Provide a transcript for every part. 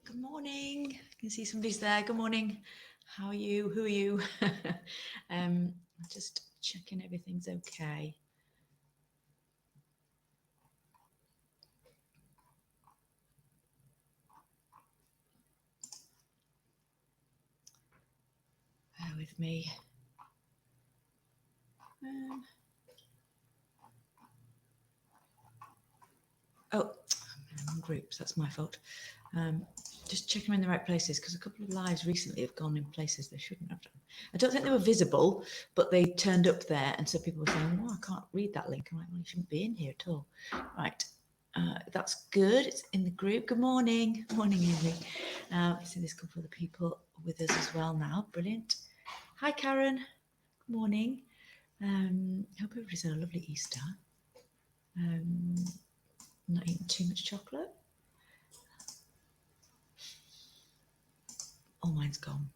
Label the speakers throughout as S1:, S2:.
S1: Good morning. I can see somebody's there. Good morning. How are you? Who are you? Just checking everything's okay. Bear with me. Oh, I'm in groups. That's my fault. Just checking in the right places because a couple of lives recently have gone in places they shouldn't have done. I don't think they were visible, but they turned up there, and so people were saying, "Oh, I can't read that link." I'm like, "Well, you shouldn't be in here at all." Right. That's good. It's in the group. Good morning. Morning, Amy. I see there's a couple of other people with us as well now. Brilliant. Hi, Karen. Good morning. Hope everybody's had a lovely Easter. Not eating too much chocolate. Oh, mine's gone.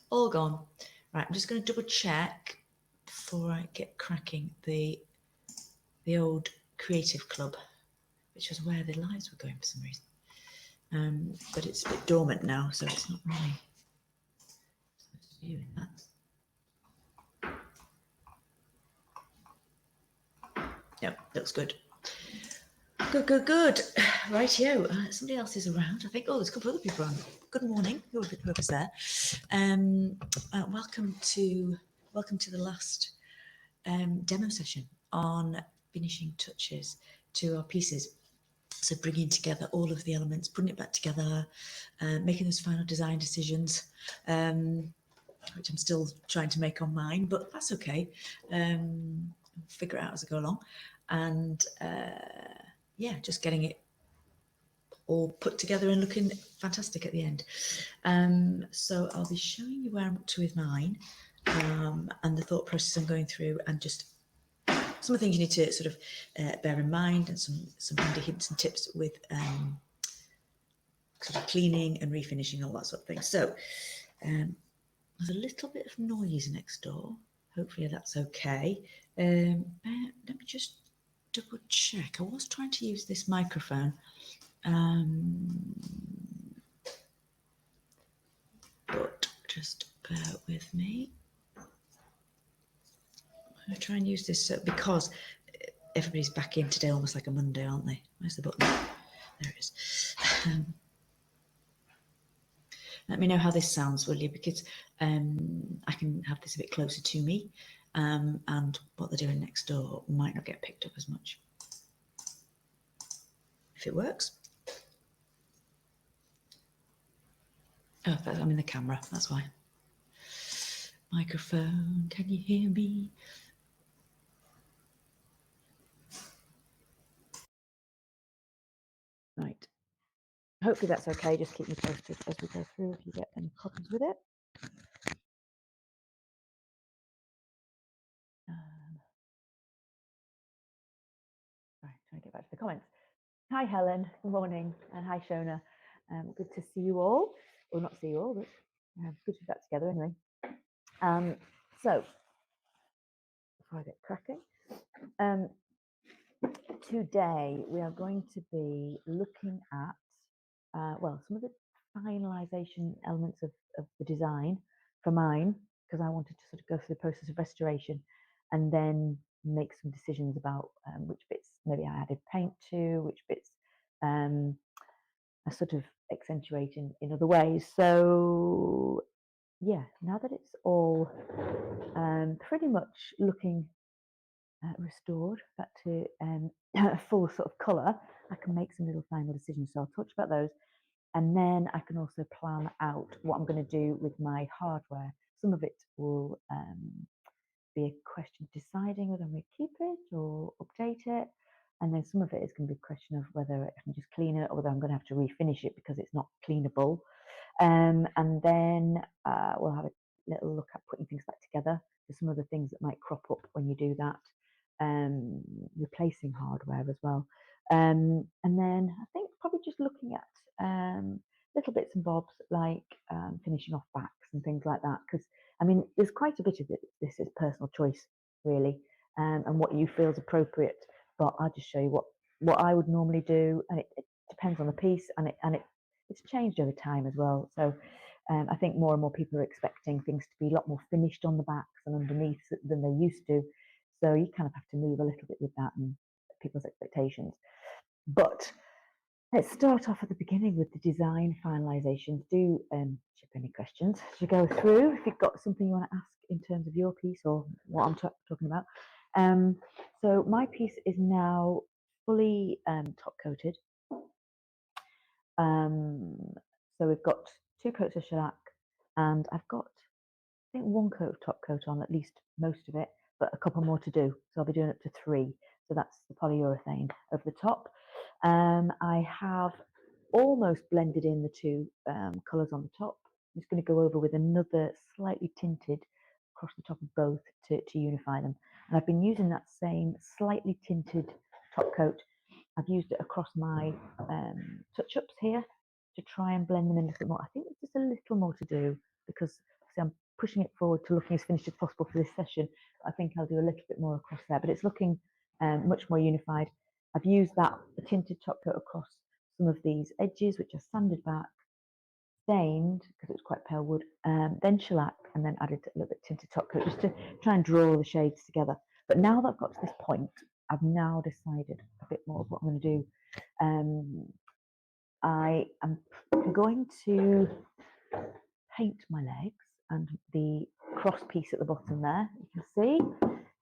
S1: All gone. Right, I'm just going to double check before I get cracking the old creative club, which was where the lives were going for some reason. But it's a bit dormant now, so it's not really supposed to be doing that. Yep, looks good. Good. Rightio. Somebody else is around. I think. Oh, there's a couple of other people around. Good morning, whoever's there. Welcome to the last demo session on finishing touches to our pieces. So bringing together all of the elements, putting it back together, making those final design decisions, which I'm still trying to make on mine, but that's okay. Figure it out as I go along, and yeah, just getting it all put together and looking fantastic at the end. So I'll be showing you where I'm up to with mine, and the thought process I'm going through, and just some of the things you need to sort of bear in mind, and some handy hints and tips with sort of cleaning and refinishing, all that sort of thing. So there's a little bit of noise next door. Hopefully that's okay. Let me just double check. I was trying to use this microphone. But just bear with me. I'm going to try and use this because everybody's back in today, almost like a Monday, aren't they? Where's the button? There it is. Let me know how this sounds, will you? Because I can have this a bit closer to me, and what they're doing next door might not get picked up as much. If it works. Oh, I'm in the camera, that's why. Microphone, can you hear me? Right. Hopefully that's okay. Just keep me posted as we go through if you get any problems with it. Right, trying to get back to the comments. Hi, Helen. Good morning. And hi, Shona. Good to see you all. Well, not see you all, but good to be back together anyway. So, before I get cracking, today we are going to be looking at, well, some of the finalisation elements of the design for mine, because I wanted to sort of go through the process of restoration and then make some decisions about which bits maybe I added paint to, which bits are sort of accentuating in other ways. So yeah, now that it's all pretty much looking restored back to full sort of colour, I can make some little final decisions. So I'll talk about those, and then I can also plan out what I'm going to do with my hardware. Some of it will be a question of deciding whether I'm going to keep it or update it, and then some of it is going to be a question of whether I can just clean it or whether I'm going to have to refinish it because it's not cleanable. And then we'll have a little look at putting things back together. There's some other things that might crop up when you do that, replacing hardware as well. And then I think probably just looking at little bits and bobs like finishing off backs and things like that, because I mean there's quite a bit of it. This is personal choice really, and what you feel is appropriate, but I'll just show you what what I would normally do, and it depends on the piece, and it's changed over time as well. So I think more and more people are expecting things to be a lot more finished on the backs and underneath than they used to. So you kind of have to move a little bit with that and people's expectations. But let's start off at the beginning with the design finalizations. Do chip any questions as you go through. If you've got something you want to ask in terms of your piece or what I'm talking about. So my piece is now fully top coated. So we've got 2 coats of shellac, and I've got, I think, 1 coat of top coat on, at least most of it, but a couple more to do. So I'll be doing up to 3. So that's the polyurethane over the top. I have almost blended in the 2 colours on the top. I'm just going to go over with another slightly tinted across the top of both to unify them. And I've been using that same slightly tinted top coat. I've used it across my touch-ups here to try and blend them in a little more. I think there's just a little more to do because I'm pushing it forward to looking as finished as possible for this session. I think I'll do a little bit more across there, but it's looking much more unified. I've used the tinted top coat across some of these edges, which are sanded back, stained because it was quite pale wood, then shellac, and then added a little bit tinted top coat just to try and draw the shades together. But now that I've got to this point, I've now decided a bit more of what I'm going to do. I am going to paint my legs and the cross piece at the bottom there. You can see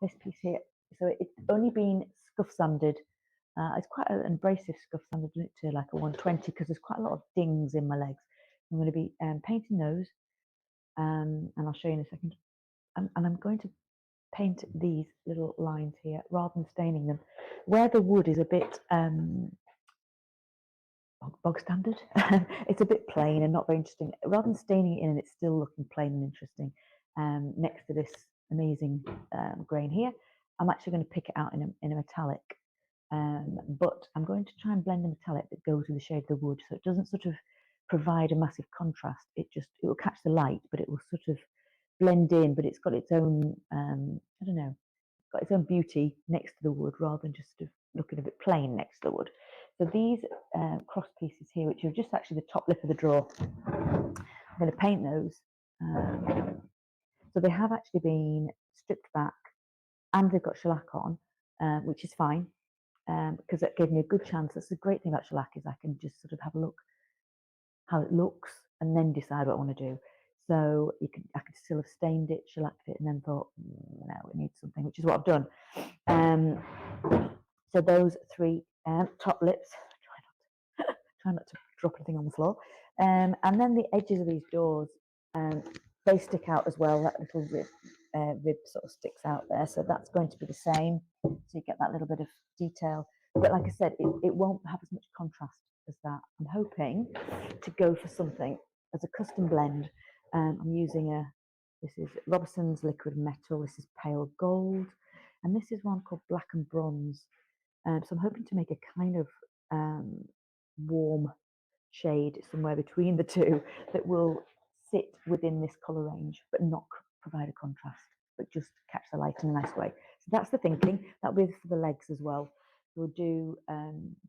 S1: this piece here. So it's only been scuff sanded. It's quite an abrasive scuff sanded to like a 120 because there's quite a lot of dings in my legs. I'm going to be painting those, and I'll show you in a second. And I'm going to paint these little lines here rather than staining them. Where the wood is a bit bog standard, it's a bit plain and not very interesting. Rather than staining it in and it's still looking plain and interesting, next to this amazing grain here, I'm actually going to pick it out in a metallic. But I'm going to try and blend the metallic that goes with the shade of the wood, so it doesn't sort of provide a massive contrast. It will catch the light, but it will sort of blend in. But it's got its own, I don't know, got its own beauty next to the wood rather than just sort of looking a bit plain next to the wood. So these cross pieces here, which are just actually the top lip of the drawer, I'm going to paint those. So they have actually been stripped back and they've got shellac on, which is fine. Because that gave me a good chance. That's the great thing about shellac is I can just sort of have a look how it looks and then decide what I want to do. So I could still have stained it, shellacked it, and then thought, no, it needs something, which is what I've done. So those 3 top lips, try not to drop anything on the floor. And then the edges of these doors, they stick out as well. That little rib sort of sticks out there. So that's going to be the same. So you get that little bit of detail. But like I said, it won't have as much contrast as that. I'm hoping to go for something as a custom blend. I'm using this is Robertson's Liquid Metal. This is pale gold. And this is one called Black and Bronze. So I'm hoping to make a kind of warm shade somewhere between the 2 that will sit within this colour range, but not provide a contrast, but just catch the light in a nice way. So that's the thinking. That'll be for the legs as well. We'll do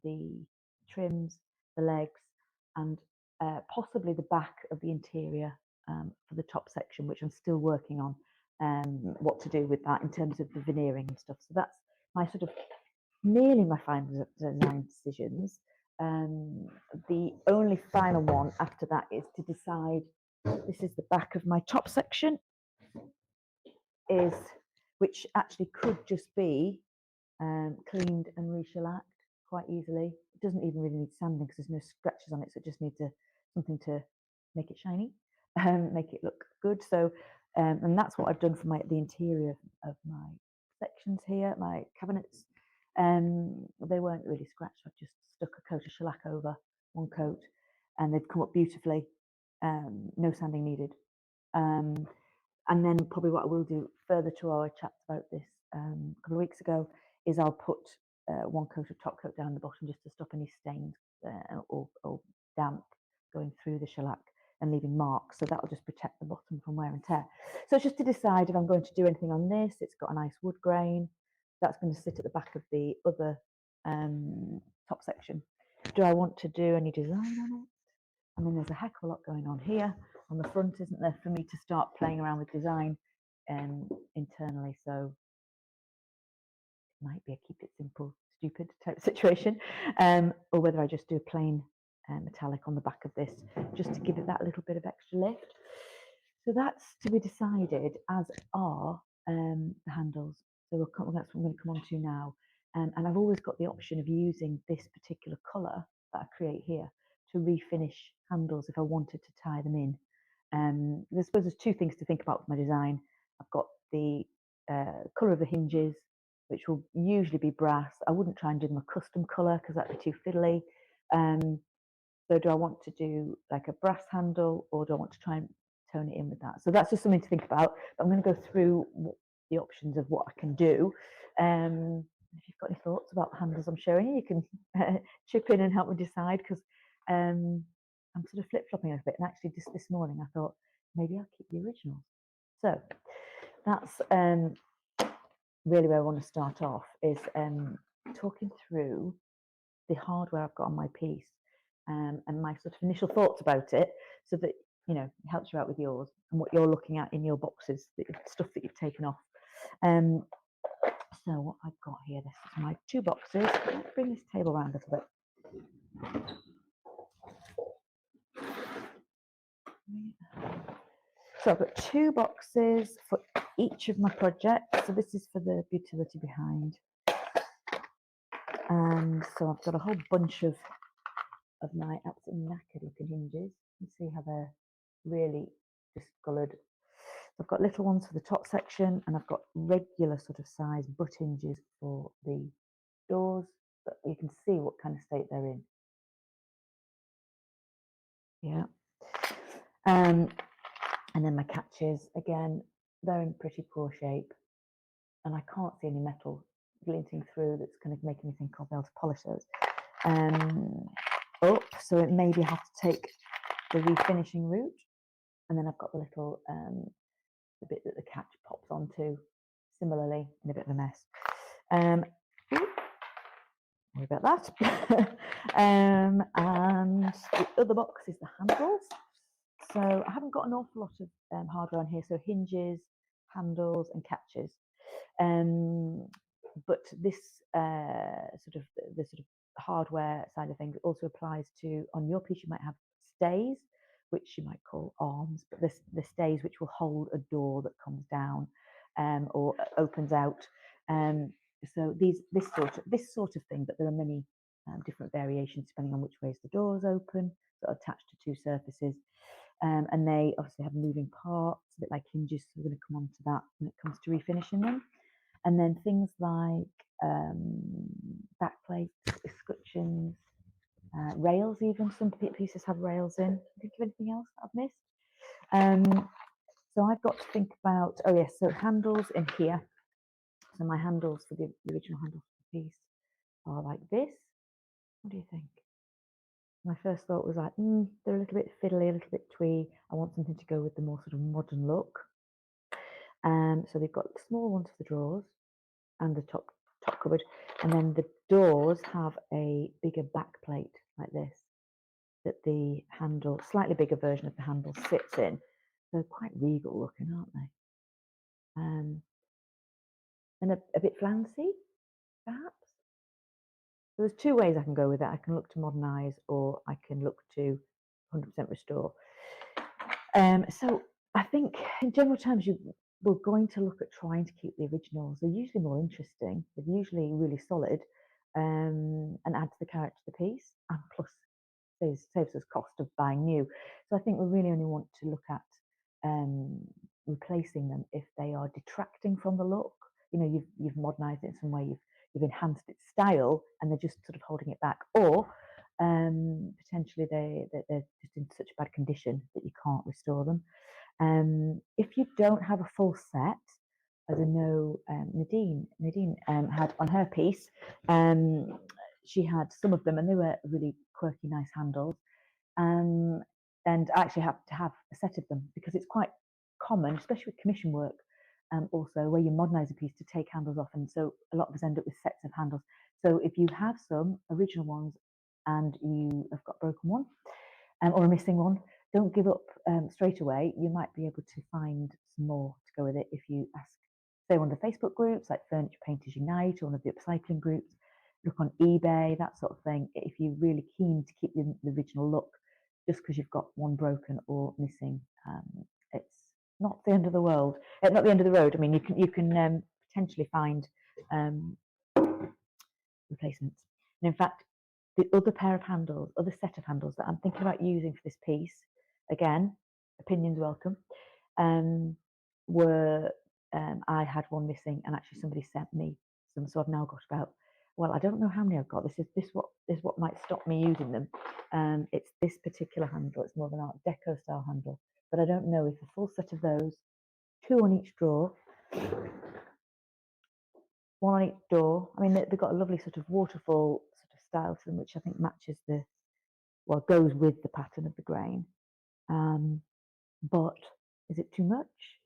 S1: the trims, the legs, and possibly the back of the interior for the top section, which I'm still working on what to do with that in terms of the veneering and stuff. So that's my sort of nearly my final design decisions. The only final one after that is to decide, this is the back of my top section, which actually could just be cleaned and re-shellacked quite easily. It doesn't even really need sanding because there's no scratches on it, so it just needs something to make it shiny, make it look good. So, and that's what I've done for the interior of my sections here, my cabinets. They weren't really scratched. I've just stuck a coat of shellac over, 1 coat, and they've come up beautifully. No sanding needed. And then probably what I will do further to our chat about this a couple of weeks ago is I'll put 1 coat of top coat down the bottom just to stop any stains or damp going through the shellac and leaving marks. So that will just protect the bottom from wear and tear. So it's just to decide if I'm going to do anything on this. It's got a nice wood grain. That's going to sit at the back of the other top section. Do I want to do any design on it? I mean, there's a heck of a lot going on here on the front, isn't there, for me to start playing around with design internally. So it might be a keep it simple, stupid type situation, or whether I just do a plain metallic on the back of this, just to give it that little bit of extra lift. So that's to be decided, as are the handles. So that's what I'm going to come on to now. And I've always got the option of using this particular colour that I create here to refinish handles if I wanted to tie them in. I suppose there's two things to think about with my design. I've got the colour of the hinges, which will usually be brass. I wouldn't try and do them a custom colour because that'd be too fiddly. So do I want to do like a brass handle, or do I want to try and tone it in with that? So that's just something to think about. But I'm going to go through the options of what I can do. If you've got any thoughts about the handles I'm showing you, you can chip in and help me decide, because I'm sort of flip-flopping a bit. And actually just this morning I thought maybe I'll keep the originals. So that's really where I want to start off, is talking through the hardware I've got on my piece, and my sort of initial thoughts about it, so that it helps you out with yours and what you're looking at in your boxes, the stuff that you've taken off. So what I've got here, this is my two boxes. Let's bring this table around a little bit. So I've got two boxes for each of my projects. So this is for the utility behind, and so I've got a whole bunch of my absolutely knackered looking hinges. You can see how they're really discoloured. I've got little ones for the top section, and I've got regular sort of size butt hinges for the doors, but you can see what kind of state they're in. Yeah. And then my catches, again, they're in pretty poor shape, and I can't see any metal glinting through that's kind of making me think I'll be able to polish those. So it maybe have to take the refinishing route, and then I've got the little the bit that the catch pops onto, similarly in a bit of a mess. Sorry about that. And the other box is the handles. So I haven't got an awful lot of hardware on here, so hinges, handles and catches. But this sort of hardware side of things also applies to, on your piece you might have stays, which you might call arms, but the stays which will hold a door that comes down or opens out. So this sort of thing, but there are many different variations depending on which ways the doors open, that are attached to two surfaces. And they obviously have moving parts, a bit like hinges, so we're going to come on to that when it comes to refinishing them. And then things like backplates, escutcheons, rails even. Some pieces have rails in. Think of anything else that I've missed? So I've got to think about, oh yes, so handles in here. So my handles for the original handles for the piece are like this. What do you think? My first thought was like, they're a little bit fiddly, a little bit twee. I want something to go with the more sort of modern look. So they've got small ones for the drawers and the top cupboard, and then the doors have a bigger back plate like this that the handle, slightly bigger version of the handle, sits in. They're quite regal looking, aren't they? And a bit flouncy, perhaps. So there's two ways I can go with it. I can look to modernise, or I can look to 100% restore. So I think in general terms, we're going to look at trying to keep the originals. They're usually more interesting. They're usually really solid, and add to the character of the piece, and plus saves us cost of buying new. So I think we really only want to look at replacing them if they are detracting from the look. You've modernised it in some way, you've enhanced its style, and they're just sort of holding it back, or potentially they're just in such bad condition that you can't restore them. If you don't have a full set, as I know Nadine had on her piece, she had some of them, and they were really quirky, nice handles. And I actually have to have a set of them, because it's quite common, especially with commission work, also where you modernise a piece to take handles off, and so a lot of us end up with sets of handles. So if you have some original ones and you have got a broken one or a missing one, don't give up straight away. You might be able to find some more to go with it if you ask, say, one of the Facebook groups like Furniture Painters Unite or one of the upcycling groups. Look on eBay, that sort of thing. If you're really keen to keep the original look, just because you've got one broken or missing, it's not the end of the world. Not the end of the road. I mean, you can potentially find replacements. And in fact, the other set of handles that I'm thinking about using for this piece, again, opinions welcome, were I had one missing, and actually somebody sent me some, so I've now got about, well, I don't know how many I've got. This what might stop me using them. It's this particular handle. It's more of an Art Deco style handle, but I don't know if a full set of those, 2 on each drawer, 1 on each door. I mean, they've got a lovely sort of waterfall sort of style to them, which I think matches goes with the pattern of the grain. But is it too much?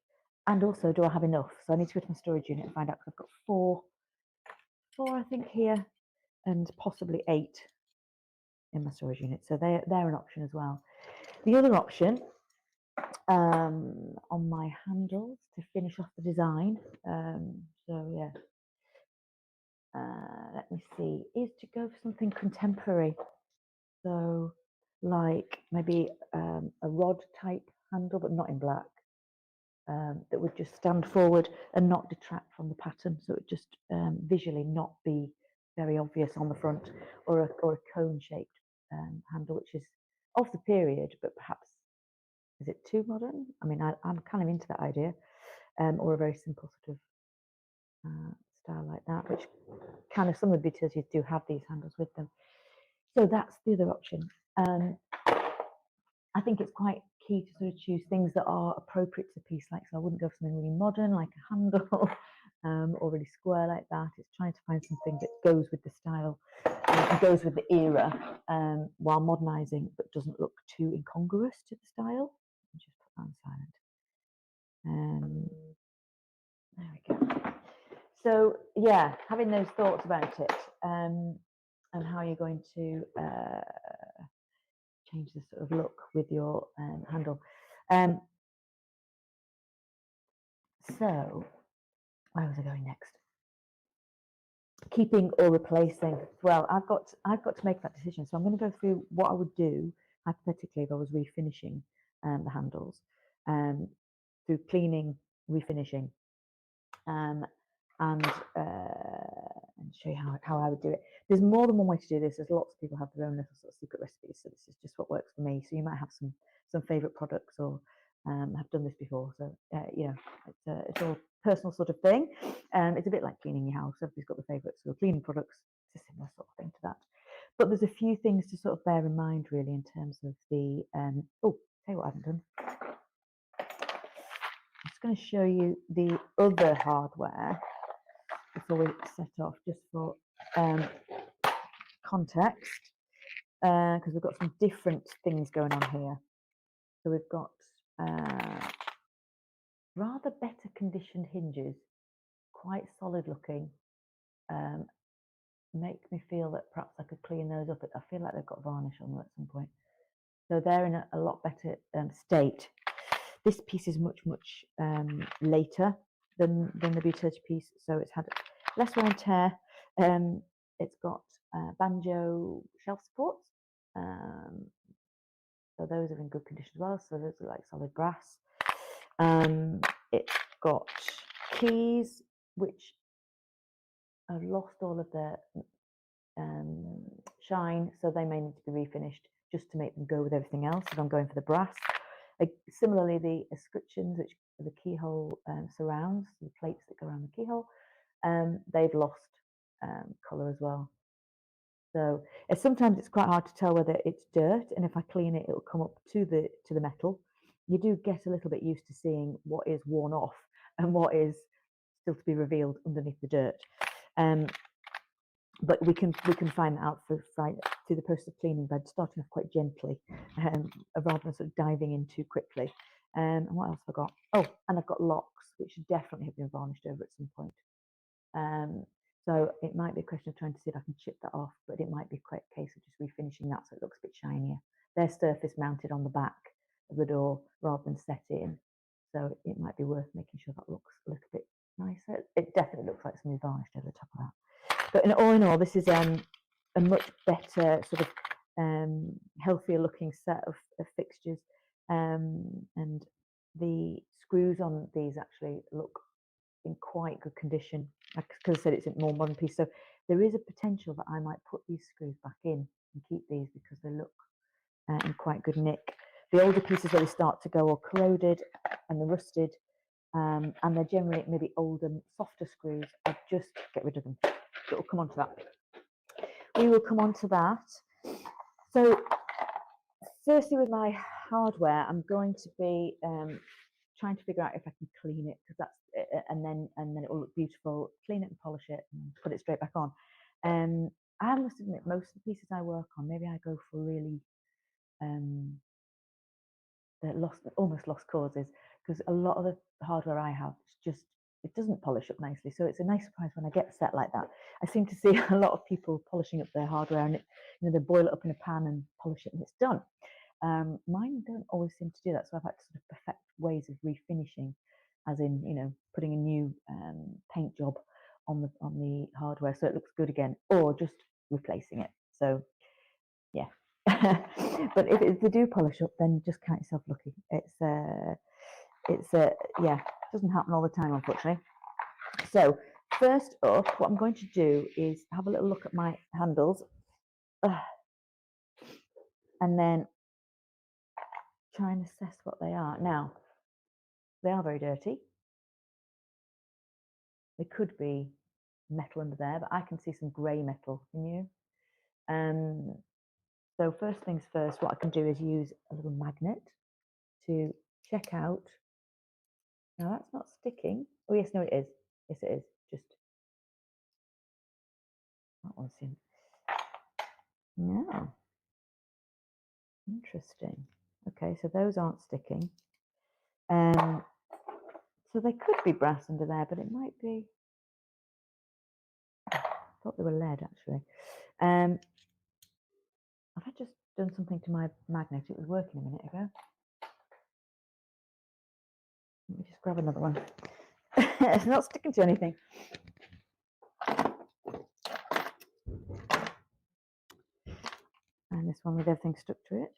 S1: And also, do I have enough? So I need to go to my storage unit and find out, because I've got four I think here, and possibly 8 in my storage unit. So they're an option as well. The other option on my handles to finish off the design, so yeah, let me see, is to go for something contemporary. So like maybe a rod type handle, but not in black, that would just stand forward and not detract from the pattern. So it would just visually not be very obvious on the front, or a cone shaped handle, which is of the period, but perhaps, is it too modern? I mean, I'm kind of into that idea, or a very simple sort of style like that, which kind of, some of the utilities do have these handles with them. So that's the other option. I think it's quite key to sort of choose things that are appropriate to the piece. Like, so I wouldn't go for something really modern like a handle, or really square like that. It's trying to find something that goes with the style and goes with the era, while modernising, but doesn't look too incongruous to the style. I'll just put that on silent. There we go. So yeah, having those thoughts about it, and how you're going to change the sort of look with your handle. So where was I going next? Keeping or replacing. Well, I've got to make that decision. So I'm going to go through what I would do hypothetically if I was refinishing the handles, through cleaning, refinishing, and show you how I would do it. There's more than one way to do this. There's lots of people have their own little sort of secret recipes. So this is just what works for me. So you might have some favourite products, or have done this before. So you know, it's all personal sort of thing. It's a bit like cleaning your house. Everybody's got the favourites. So cleaning products, it's a similar sort of thing to that. But there's a few things to sort of bear in mind really in terms of the. Oh, tell you what I haven't done. I'm just going to show you the other hardware before we set off, just for context, because we've got some different things going on here. So we've got rather better conditioned hinges, quite solid looking. Make me feel that perhaps I could clean those up. I feel like they've got varnish on them at some point. So they're in a lot better state. This piece is much later than the utility piece, so it's had less wear and tear. It's got banjo shelf supports, so those are in good condition as well. So those are like solid brass. It's got keys which have lost all of their shine, so they may need to be refinished just to make them go with everything else. If I'm going for the brass. Similarly, the escutcheons, which are the keyhole surrounds, the plates that go around the keyhole, they've lost colour as well. So sometimes it's quite hard to tell whether it's dirt, and if I clean it, it'll come up to the metal. You do get a little bit used to seeing what is worn off and what is still to be revealed underneath the dirt. But we can find that out through the process of cleaning by starting off quite gently, rather than sort of diving in too quickly. And what else have I got? Oh, and I've got locks, which should definitely have been varnished over at some point. So it might be a question of trying to see if I can chip that off, but it might be a case of just refinishing that so it looks a bit shinier. They're surface mounted on the back of the door rather than set in. So it might be worth making sure that looks a little bit nicer. It definitely looks like something varnished over the top of that. But in all, this is a much better sort of healthier looking set of fixtures. And the screws on these actually look in quite good condition. Because I said it's a more modern piece, so there is a potential that I might put these screws back in and keep these because they look in quite good nick. The older pieces really start to go all corroded and they're rusted, and they're generally maybe older, softer screws. I'd just get rid of them. But we'll come on to that. We will come on to that. So firstly, with my hardware, I'm going to be trying to figure out if I can clean it, because that's and then it will look beautiful. Clean it and polish it and put it straight back on. I must admit, most of the pieces I work on, maybe I go for really almost lost causes, because a lot of the hardware I have it doesn't polish up nicely. So it's a nice surprise when I get a set like that. I seem to see a lot of people polishing up their hardware, and they boil it up in a pan and polish it and it's done. Mine don't always seem to do that, so I've had to sort of perfect ways of refinishing, as in putting a new paint job on the hardware so it looks good again, or just replacing it. So yeah. But if they do polish up, then just count yourself lucky. Yeah, it doesn't happen all the time, unfortunately. So first up, what I'm going to do is have a little look at my handles, and then try and assess what they are. Now, they are very dirty. There could be metal under there, but I can see some grey metal. Can you? So first things first, what I can do is use a little magnet to check out. Now that's not sticking. Oh yes, no it is. Yes it is. Just that one's in. Yeah. Interesting. Okay, so those aren't sticking. So they could be brass under there, but it might be. I thought they were lead actually. I've just done something to my magnet. It was working a minute ago. Let me just grab another one. It's not sticking to anything. And this one with everything stuck to it.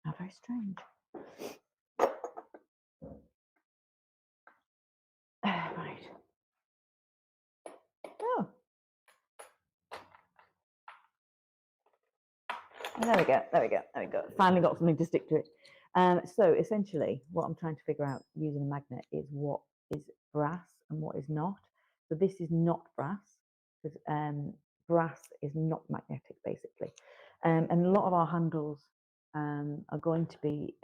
S1: How very strange. Right. Oh. There we go. There we go. There we go. Finally got something to stick to it. So essentially, what I'm trying to figure out using a magnet is what is brass and what is not. So this is not brass, because brass is not magnetic, basically. And a lot of our handles are going to be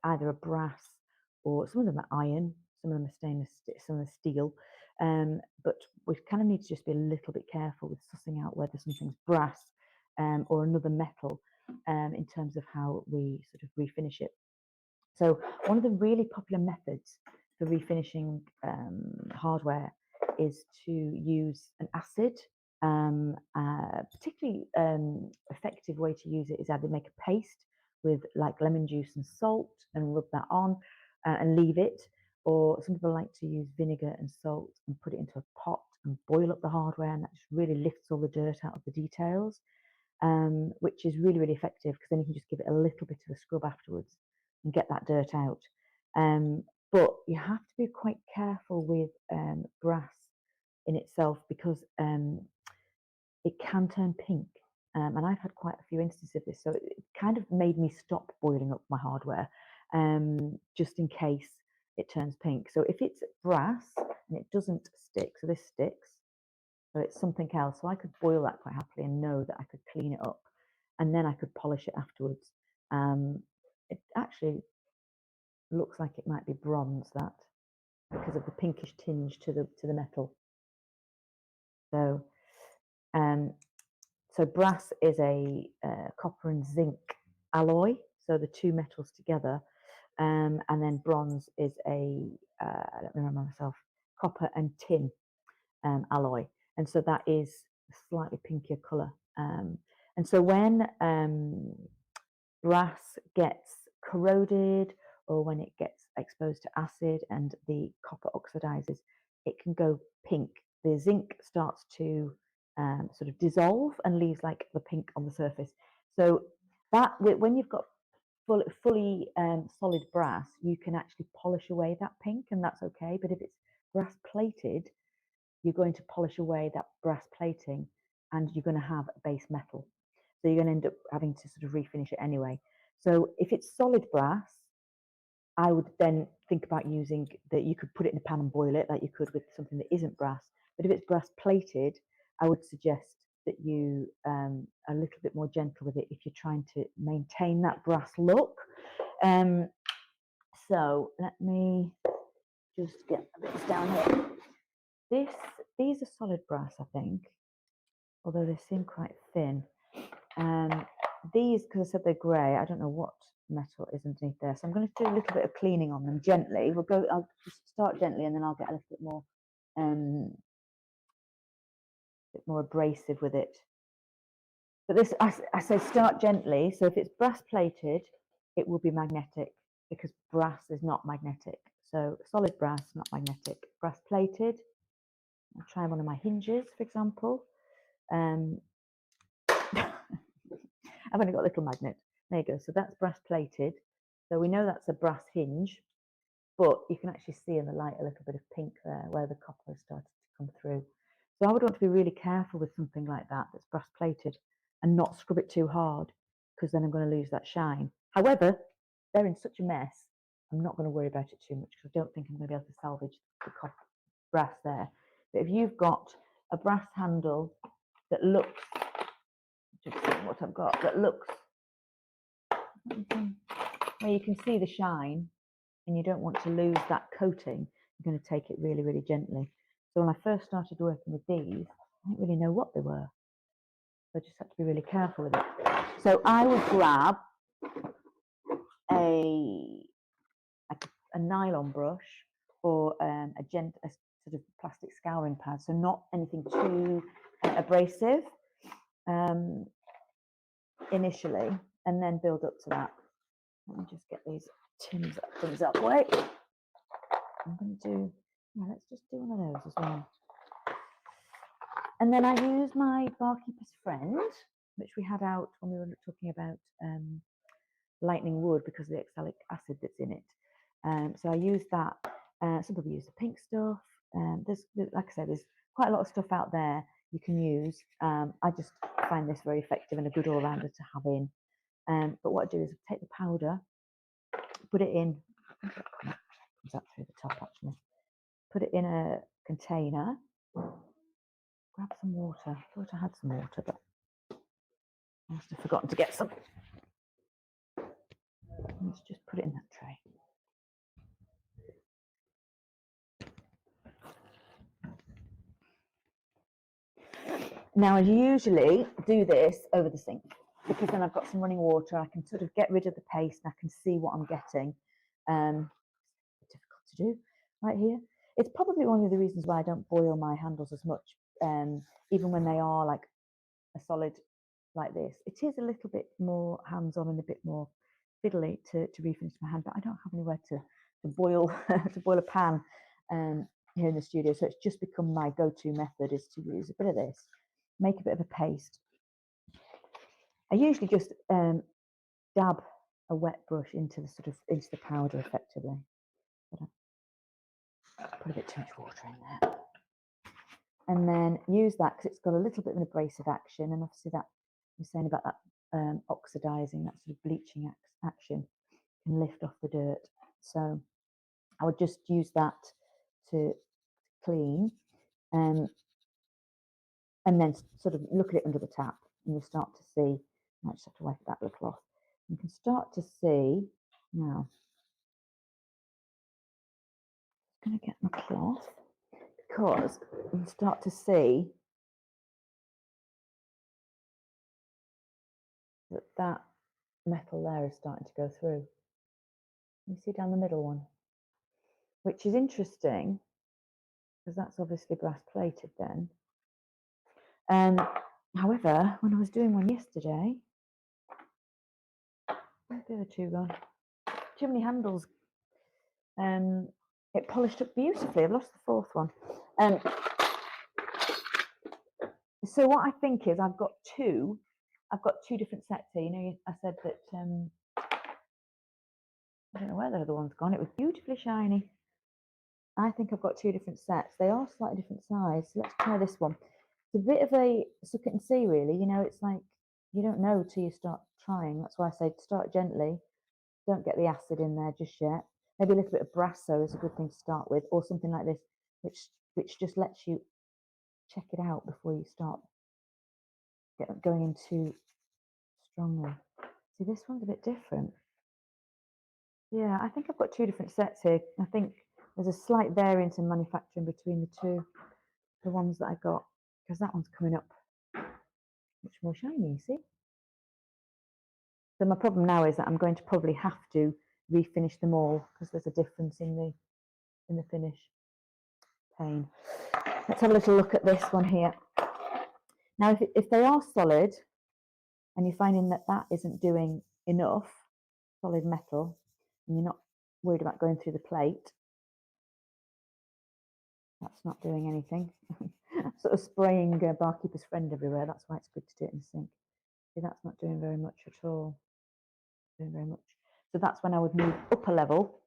S1: either a brass, or some of them are iron, some of them are stainless, some are steel. But we kind of need to just be a little bit careful with sussing out whether something's brass or another metal in terms of how we sort of refinish it. So one of the really popular methods for refinishing hardware is to use an acid. Particularly effective way to use it is either make a paste with like lemon juice and salt and rub that on and leave it, or some people like to use vinegar and salt and put it into a pot and boil up the hardware, and that just really lifts all the dirt out of the details, which is really, really effective, because then you can just give it a little bit of a scrub afterwards and get that dirt out. But you have to be quite careful with brass in itself, because it can turn pink. And I've had quite a few instances of this, so it kind of made me stop boiling up my hardware, just in case it turns pink. So if it's brass and it doesn't stick, so this sticks, so it's something else. So I could boil that quite happily and know that I could clean it up, and then I could polish it afterwards. It actually looks like it might be bronze, that, because of the pinkish tinge to the metal. So so brass is a copper and zinc alloy, so the two metals together and then bronze is a, let me remember myself, copper and tin alloy. And so that is a slightly pinkier colour. And so when brass gets corroded or when it gets exposed to acid and the copper oxidizes, it can go pink. The zinc starts to sort of dissolve and leaves like the pink on the surface. So that when you've got fully solid brass, you can actually polish away that pink, and that's okay. But if it's brass plated, you're going to polish away that brass plating and you're going to have a base metal. So you're going to end up having to sort of refinish it anyway. So if it's solid brass, I would then think about using that. You could put it in a pan and boil it like you could with something that isn't brass. But if it's brass plated, I would suggest that you are a little bit more gentle with it if you're trying to maintain that brass look. So let me just get this down here. These are solid brass, I think, although they seem quite thin. These, because I said they're grey, I don't know what metal is underneath there. So I'm going to do a little bit of cleaning on them gently. I'll just start gently and then I'll get a little bit more abrasive with it. But this, I say start gently. So if it's brass plated, it will be magnetic because brass is not magnetic. So solid brass, not magnetic. Brass plated. I'll try one of my hinges, for example. I've only got a little magnet. There you go. So that's brass plated. So we know that's a brass hinge, but you can actually see in the light a little bit of pink there where the copper has started to come through. So I would want to be really careful with something like that that's brass plated and not scrub it too hard, because then I'm going to lose that shine. However, they're in such a mess, I'm not going to worry about it too much because I don't think I'm going to be able to salvage the copper brass there. But if you've got a brass handle that looks, just seeing what I've got, that looks where you can see the shine and you don't want to lose that coating, you're going to take it really, really gently. So when I first started working with these, I didn't really know what they were. So I just had to be really careful with it. So I would grab a nylon brush or a sort of plastic scouring pad, so not anything too abrasive initially, and then build up to that. Let me just get these things up way. I'm going to do, yeah, let's just do one of those as well. And then I use my barkeeper's friend, which we had out when we were talking about lightning wood because of the oxalic acid that's in it. So I use that. Some people use the pink stuff. There's, like I said, there's quite a lot of stuff out there you can use. I just find this very effective and a good all-rounder to have in. But what I do is I take the powder, put it in. Comes up through the top actually. Put it in a container. Grab some water. I thought I had some water, but I must have forgotten to get some. Let's just put it in that tray. Now I usually do this over the sink because then I've got some running water. I can sort of get rid of the paste and I can see what I'm getting. Difficult to do right here. It's probably one of the reasons why I don't boil my handles as much, even when they are like a solid like this. It is a little bit more hands-on and a bit more fiddly to refinish my hand, but I don't have anywhere to boil to boil a pan here in the studio, so it's just become my go-to method is to use a bit of this, make a bit of a paste. I usually just dab a wet brush into the powder effectively. Put a bit too much water in there. And then use that because it's got a little bit of an abrasive action, and obviously that I'm saying about that oxidizing, that sort of bleaching action can lift off the dirt. So I would just use that to clean, and then sort of look at it under the tap, and you'll start to see. I might just have to wipe that little off. You can start to see now. I'm going to get my cloth because you can start to see that metal there is starting to go through. You see down the middle one, which is interesting because that's obviously brass plated then. However, when I was doing one yesterday, where's the other two gone? Too many handles. It polished up beautifully. I've lost the fourth one. So what I think is I've got two different sets here. You know, I said that I don't know where the other one's gone. It was beautifully shiny. I think I've got two different sets. They are slightly different size. So let's try this one. It's a bit of a suck it and see, really. You know, it's like you don't know till you start trying. That's why I say start gently. Don't get the acid in there just yet. Maybe a little bit of Brasso is a good thing to start with, or something like this, which just lets you check it out before you start going in too strongly. See, this one's a bit different. Yeah, I think I've got two different sets here. I think there's a slight variance in manufacturing between the ones that I got, because that one's coming up much more shiny, you see. So my problem now is that I'm going to probably have to refinish them all because there's a difference in the finish pane. Let's have a little look at this one here. Now, if they are solid and you're finding that that isn't doing enough solid metal and you're not worried about going through the plate, that's not doing anything. Sort of spraying barkeeper's friend everywhere. That's why it's good to do it in the sink. See, that's not doing very much at all. Doing very much. So that's when I would move up a level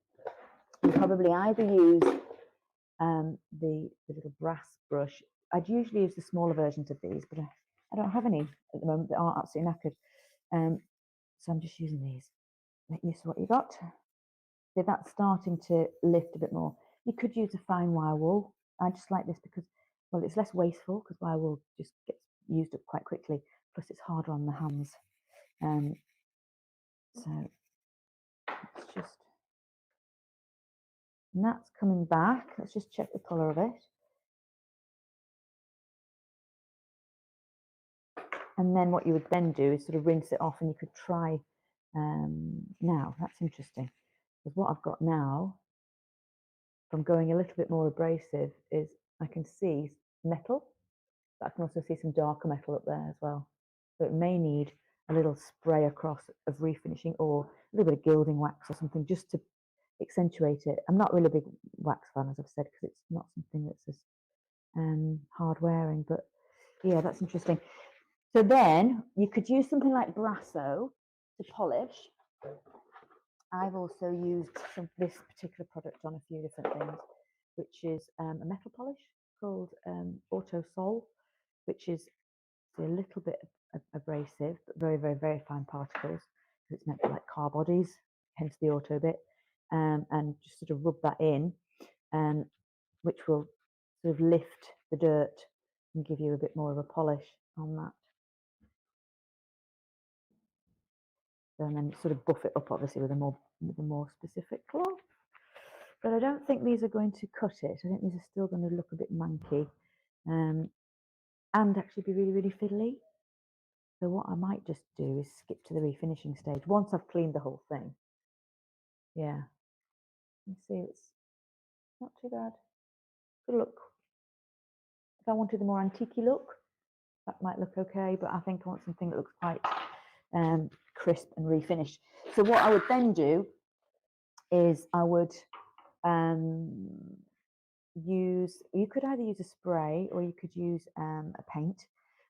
S1: and probably either use the little brass brush. I'd usually use the smaller versions of these, but I don't have any at the moment that aren't absolutely knackered. So I'm just using these. Make use of what you got. So that's starting to lift a bit more. You could use a fine wire wool. I just like this because, well, it's less wasteful because wire wool just gets used up quite quickly. Plus, it's harder on the hands. So let's just, and that's coming back. Let's just check the colour of it. And then what you would then do is sort of rinse it off, and you could try. Now that's interesting because what I've got now from going a little bit more abrasive is I can see metal, but I can also see some darker metal up there as well. So it may need a little spray across of refinishing or a little bit of gilding wax or something just to accentuate it. I'm not really a big wax fan, as I've said, because it's not something that's as hard wearing, but yeah, that's interesting. So then you could use something like Brasso to polish. I've also used this particular product on a few different things, which is a metal polish called Auto Sol, which is a little bit abrasive, but very, very, very fine particles because it's meant for like car bodies, hence the auto bit, and just sort of rub that in, which will sort of lift the dirt and give you a bit more of a polish on that. And then sort of buff it up, obviously, with a more specific cloth. But I don't think these are going to cut it. I think these are still going to look a bit manky, and actually be really, really fiddly. So what I might just do is skip to the refinishing stage once I've cleaned the whole thing. Yeah, you see, it's not too bad. Good look. If I wanted a more antique look, that might look okay, but I think I want something that looks quite crisp and refinished. So what I would then do is I would you could either use a spray or you could use a paint.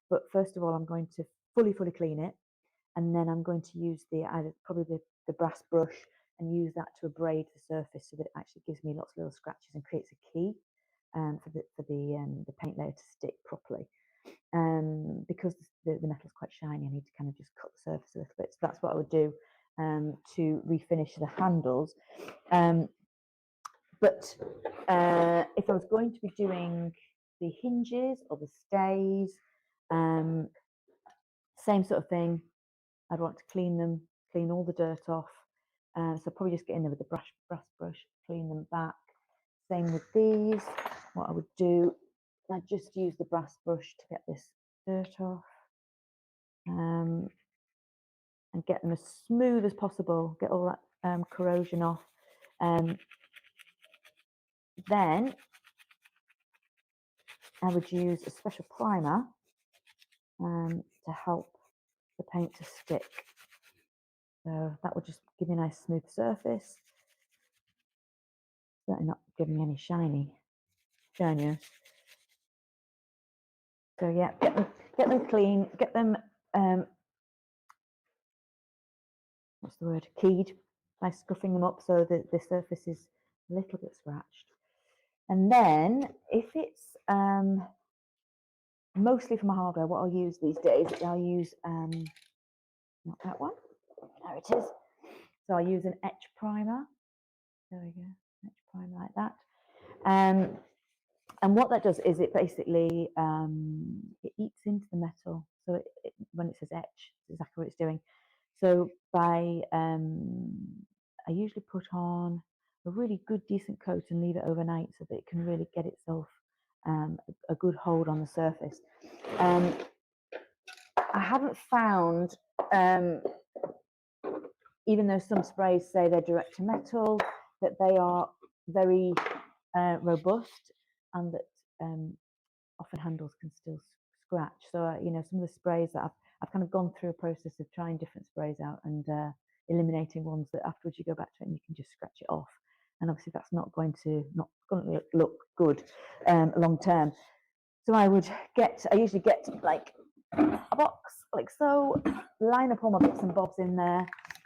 S1: But first of all, I'm going to fully clean it, and then I'm going to use probably the brass brush and use that to abrade the surface so that it actually gives me lots of little scratches and creates a key for the paint layer to stick properly. Because the metal is quite shiny, I need to kind of just cut the surface a little bit. So that's what I would do to refinish the handles. But if I was going to be doing the hinges or the stays, same sort of thing. I'd want to clean all the dirt off. So probably just get in there with the brass brush, clean them back. Same with these. What I would do, I'd just use the brass brush to get this dirt off. And get them as smooth as possible, get all that corrosion off. Then I would use a special primer to help the paint to stick. So that would just give me a nice smooth surface. Certainly not giving me any shininess. So yeah, get them clean, get them what's the word? Keyed by scuffing them up so that the surface is a little bit scratched. And then if it's mostly for my hardware, what I'll use these days, I'll use not that one. There it is. So I use an etch primer. There we go, etch primer like that. And what that does is it basically it eats into the metal. So when it says etch, it's exactly what it's doing. So by I usually put on a really good decent coat and leave it overnight so that it can really get itself a good hold on the surface. I haven't found, even though some sprays say they're direct to metal, that they are very robust and that often handles can still scratch. So you know, some of the sprays that I've kind of gone through a process of trying different sprays out and eliminating ones that afterwards you go back to it and you can just scratch it off. And obviously that's not going to look good long term. So I usually get like a box like so, line up all my bits and bobs in there,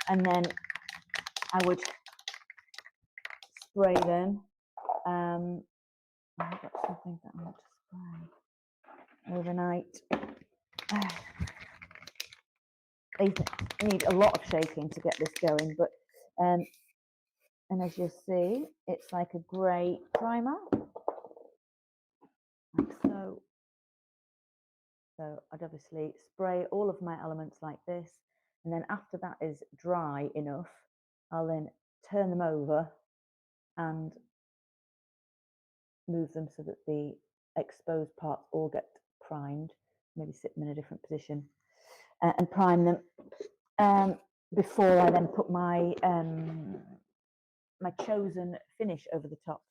S1: and then I would spray them. I've got something that I want to spray overnight. They need a lot of shaking to get this going, but and as you see, it's like a grey primer, like so. So I'd obviously spray all of my elements like this, and then after that is dry enough, I'll then turn them over and move them so that the exposed parts all get primed. Maybe sit them in a different position and prime them before I then put my my chosen finish over the top.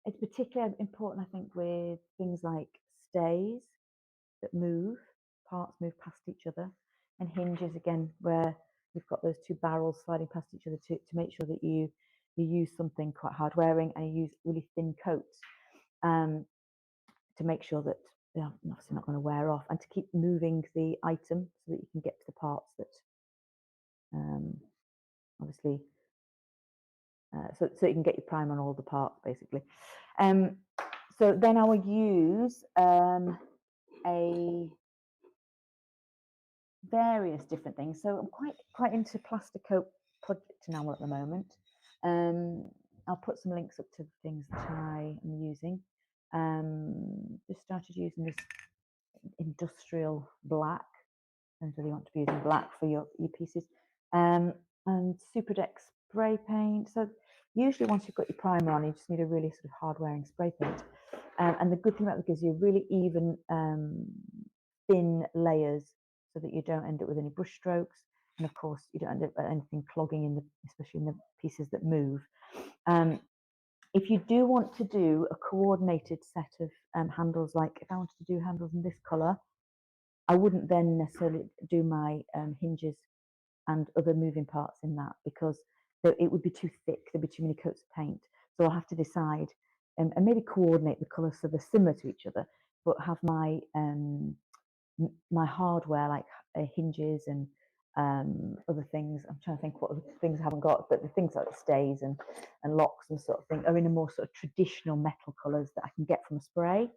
S1: It's particularly important, I think, with things like stays that move, parts move past each other, and hinges again, where you've got those two barrels sliding past each other to make sure that you use something quite hard wearing and you use really thin coats to make sure that they're obviously not going to wear off, and to keep moving the item so that you can get to the parts that obviously so you can get your prime on all the parts basically. So then I will use a various different things. So I'm quite into plaster coat project enamel at the moment. I'll put some links up to the things that I am using. Just started using this industrial black, and so you want to be using black for your pieces, and Superdex spray paint. So usually once you've got your primer on, you just need a really sort of hard wearing spray paint. And the good thing about it gives you really even thin layers so that you don't end up with any brush strokes, and of course you don't end up with anything clogging in especially in the pieces that move. If you do want to do a coordinated set of handles, like if I wanted to do handles in this colour, I wouldn't then necessarily do my hinges and other moving parts in that, because it would be too thick, there'd be too many coats of paint. So I'll have to decide and maybe coordinate the colours so they're similar to each other, but have my my hardware like hinges and other things. I'm trying to think what other things I haven't got, but the things like stays and locks and sort of thing are in a more sort of traditional metal colours that I can get from a spray.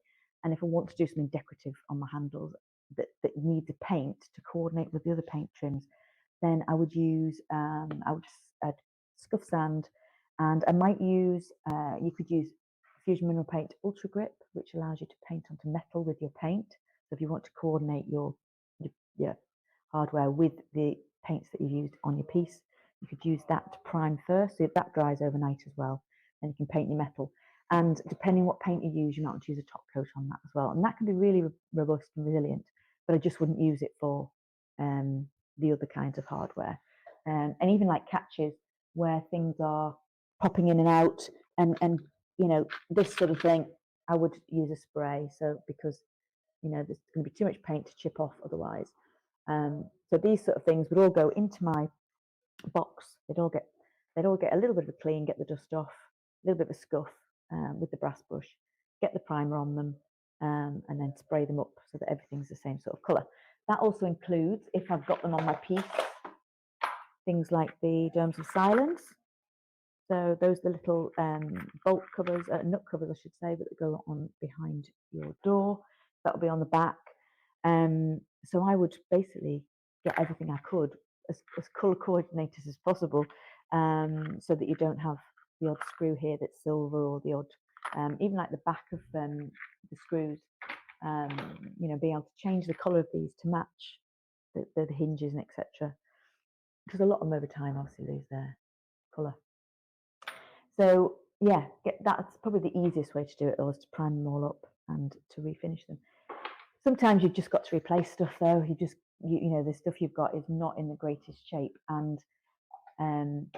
S1: And if I want to do something decorative on my handles that need the paint to coordinate with the other paint trims, then I would use add scuff sand, and I might use you could use Fusion Mineral Paint Ultra Grip, which allows you to paint onto metal with your paint. So if you want to coordinate your hardware with the paints that you've used on your piece, you could use that to prime first. So if that dries overnight as well, then you can paint your metal. And depending what paint you use, you might want to use a top coat on that as well. And that can be really robust and resilient, but I just wouldn't use it for the other kinds of hardware. And even like catches where things are popping in and out, and you know, this sort of thing, I would use a spray. So because you know there's going to be too much paint to chip off otherwise. So these sort of things would all go into my box. They'd all get a little bit of a clean, get the dust off, a little bit of a scuff with the brass brush, get the primer on them, and then spray them up so that everything's the same sort of colour. That also includes, if I've got them on my piece, things like the Domes of Silence. So those are the little bolt covers, nut covers, I should say, that go on behind your door. That'll be on the back. So I would basically get everything I could as colour coordinated as possible, so that you don't have the odd screw here that's silver, or the odd, even like the back of the screws. You know, being able to change the colour of these to match the hinges and etc. Because a lot of them over time obviously lose their colour. So yeah, that's probably the easiest way to do it, is to prime them all up and to refinish them. Sometimes you've just got to replace stuff though. You know, the stuff you've got is not in the greatest shape, and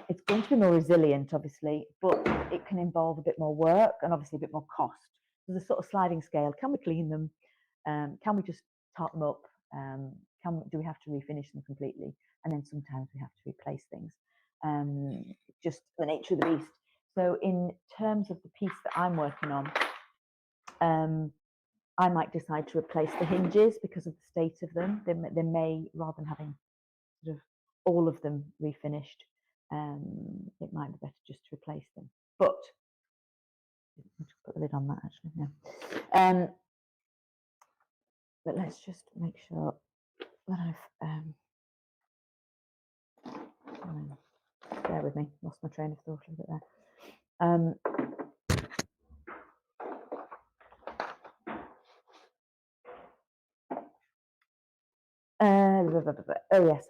S1: it's going to be more resilient, obviously, but it can involve a bit more work and obviously a bit more cost. There's a sort of sliding scale. Can we clean them? Can we just top them up? Do we have to refinish them completely? And then sometimes we have to replace things. Just the nature of the beast. So in terms of the piece that I'm working on, I might decide to replace the hinges because of the state of them. They may, rather than having sort of all of them refinished, it might be better just to replace them. But I'll just put the lid on that actually. Yeah. But let's just make sure that I've bear with me, lost my train of thought a little bit there. Oh yes.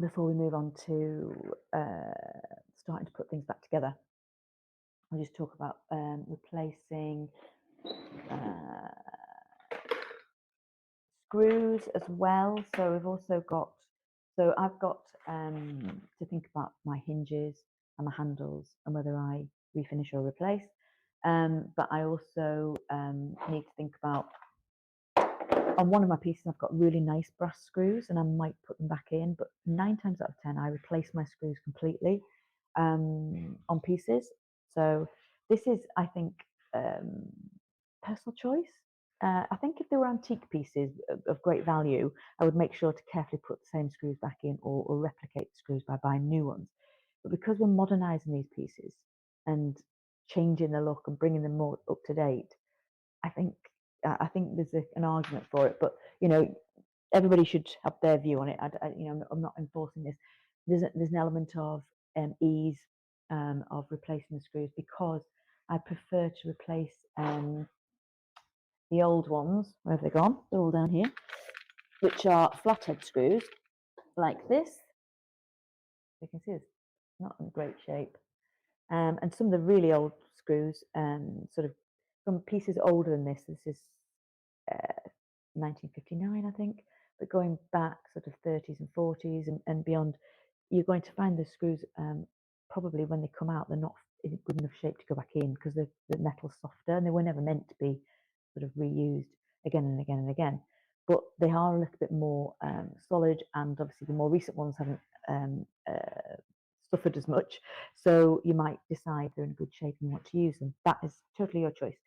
S1: Before we move on to starting to put things back together, I'll just talk about replacing screws as well. So we've also got, so I've got to think about my hinges and my handles and whether I refinish or replace. But I also need to think about, on one of my pieces I've got really nice brass screws and I might put them back in, but 9 times out of 10 I replace my screws completely on pieces. So this is, I think, personal choice. I think if they were antique pieces of great value, I would make sure to carefully put the same screws back in, or replicate the screws by buying new ones. But because we're modernising these pieces and changing the look and bringing them more up to date, I think there's an argument for it. But you know, everybody should have their view on it. You know, I'm not enforcing this. There's an element of ease of replacing the screws, because I prefer to replace the old ones. Where have they gone? They're all down here, which are flathead screws like this. You can see it's not in great shape. And some of the really old screws, sort of from pieces older than this. This is 1959, I think, but going back sort of 30s and 40s and beyond, you're going to find the screws probably when they come out, they're not in good enough shape to go back in, because the metal's softer and they were never meant to be sort of reused again and again and again. But they are a little bit more solid, and obviously the more recent ones haven't suffered as much. So you might decide they're in good shape and want to use them. That is totally your choice.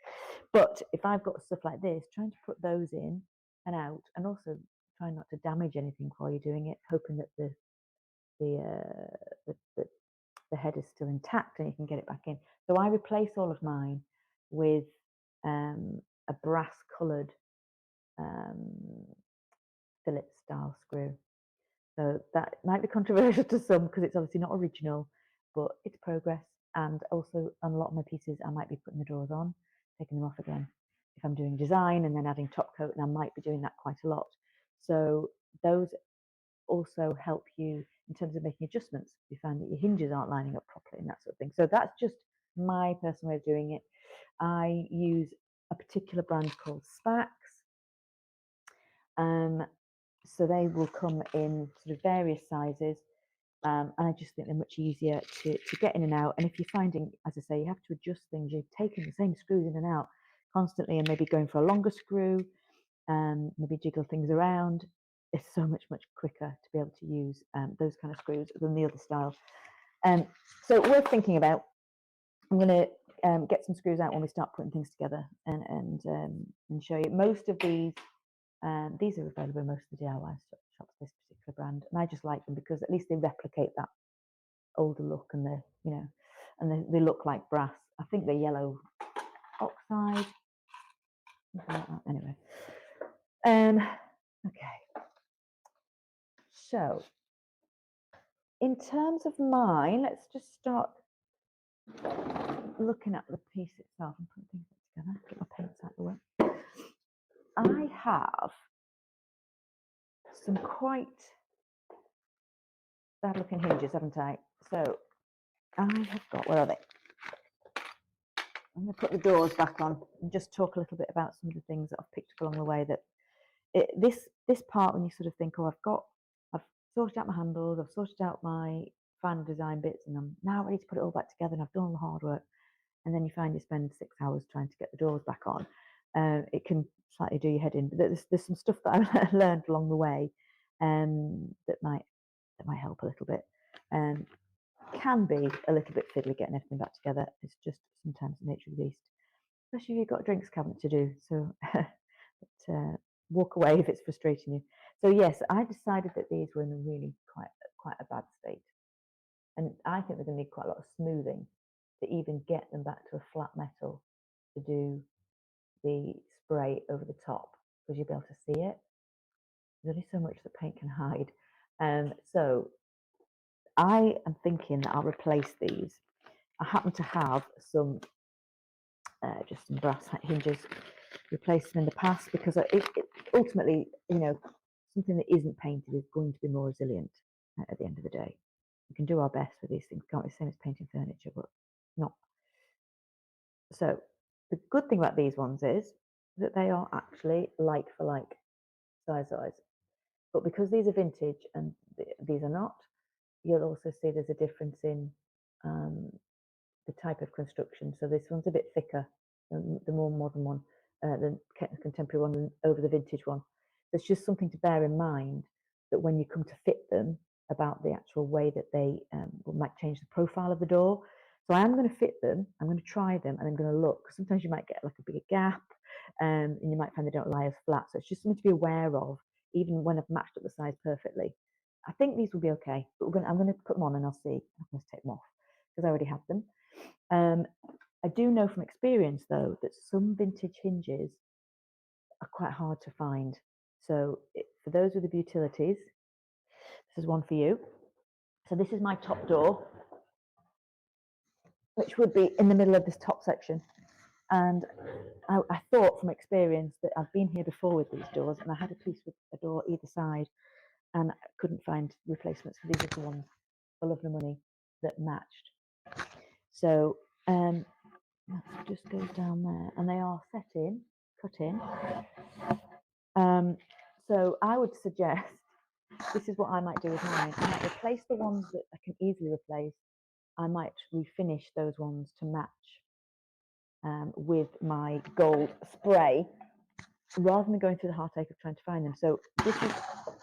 S1: But if I've got stuff like this, trying to put those in and out, and also trying not to damage anything while you're doing it, hoping that the head is still intact and you can get it back in. So I replace all of mine with a brass coloured Phillips style screw. So that might be controversial to some, because it's obviously not original, but it's progress. And also on a lot of my pieces, I might be putting the drawers on, taking them off again. If I'm doing design and then adding top coat, and I might be doing that quite a lot. So those also help you in terms of making adjustments. You find that your hinges aren't lining up properly and that sort of thing. So that's just my personal way of doing it. I use a particular brand called Spax. So they will come in sort of various sizes. And I just think they're much easier to get in and out. And if you're finding, as I say, you have to adjust things, you're taking the same screws in and out constantly and maybe going for a longer screw, maybe jiggle things around, it's so much quicker to be able to use those kind of screws than the other style. So worth thinking about. I'm going to get some screws out when we start putting things together and show you. Most of these are available in most of the DIY shops, this particular brand, and I just like them because at least they replicate that older look, and they look like brass. I think they're yellow oxide, something like that. Anyway, okay. So, in terms of mine, let's just start looking at the piece itself and putting things together. Get my paints out of the way. I have some quite bad looking hinges, haven't I? So I have got, where are they? I'm going to put the doors back on and just talk a little bit about some of the things that I've picked up along the way. That this part, when you sort of think, oh, I've sorted out my handles, I've sorted out my final design bits, and I'm now ready to put it all back together, and I've done all the hard work, and then you find you spend 6 hours trying to get the doors back on. It can slightly do your head in. But there's some stuff that I learned along the way that might help a little bit. Can be a little bit fiddly getting everything back together. It's just sometimes the nature of the beast, especially if you've got a drinks cabinet to do. So but, walk away if it's frustrating you. So yes, I decided that these were in a really quite a bad state, and I think they're going to need quite a lot of smoothing to even get them back to a flat metal to do the spray over the top, because you'll be able to see it. There's only so much that paint can hide. So I am thinking that I'll replace these. I happen to have some just some brass hinges, replaced them in the past, because it ultimately, something that isn't painted is going to be more resilient at the end of the day. We can do our best with these things, can't we? Same as painting furniture, but not. So the good thing about these ones is that they are actually like for like, size. But because these are vintage and these are not, you'll also see there's a difference in the type of construction. So this one's a bit thicker than the more modern one, the contemporary one, over the vintage one. There's just something to bear in mind, that when you come to fit them, about the actual way that they might change the profile of the door. So I am going to fit them, I'm going to try them, and I'm going to look. Sometimes you might get like a bigger gap, and you might find they don't lie as flat. So it's just something to be aware of, even when I've matched up the size perfectly. I think these will be okay, but I'm going to put them on and I'll see. I'm going to take them off because I already have them. I do know from experience, though, that some vintage hinges are quite hard to find. So for those with the utilities, this is one for you. So this is my top door, which would be in the middle of this top section. And I thought from experience that I've been here before with these doors, and I had a piece with a door either side, and I couldn't find replacements for these are the ones for love nor money that matched. So that just goes down there, and they are cut in. So I would suggest, this is what I might do with mine. I might replace the ones that I can easily replace. I might refinish those ones to match with my gold spray, rather than going through the heartache of trying to find them. So this is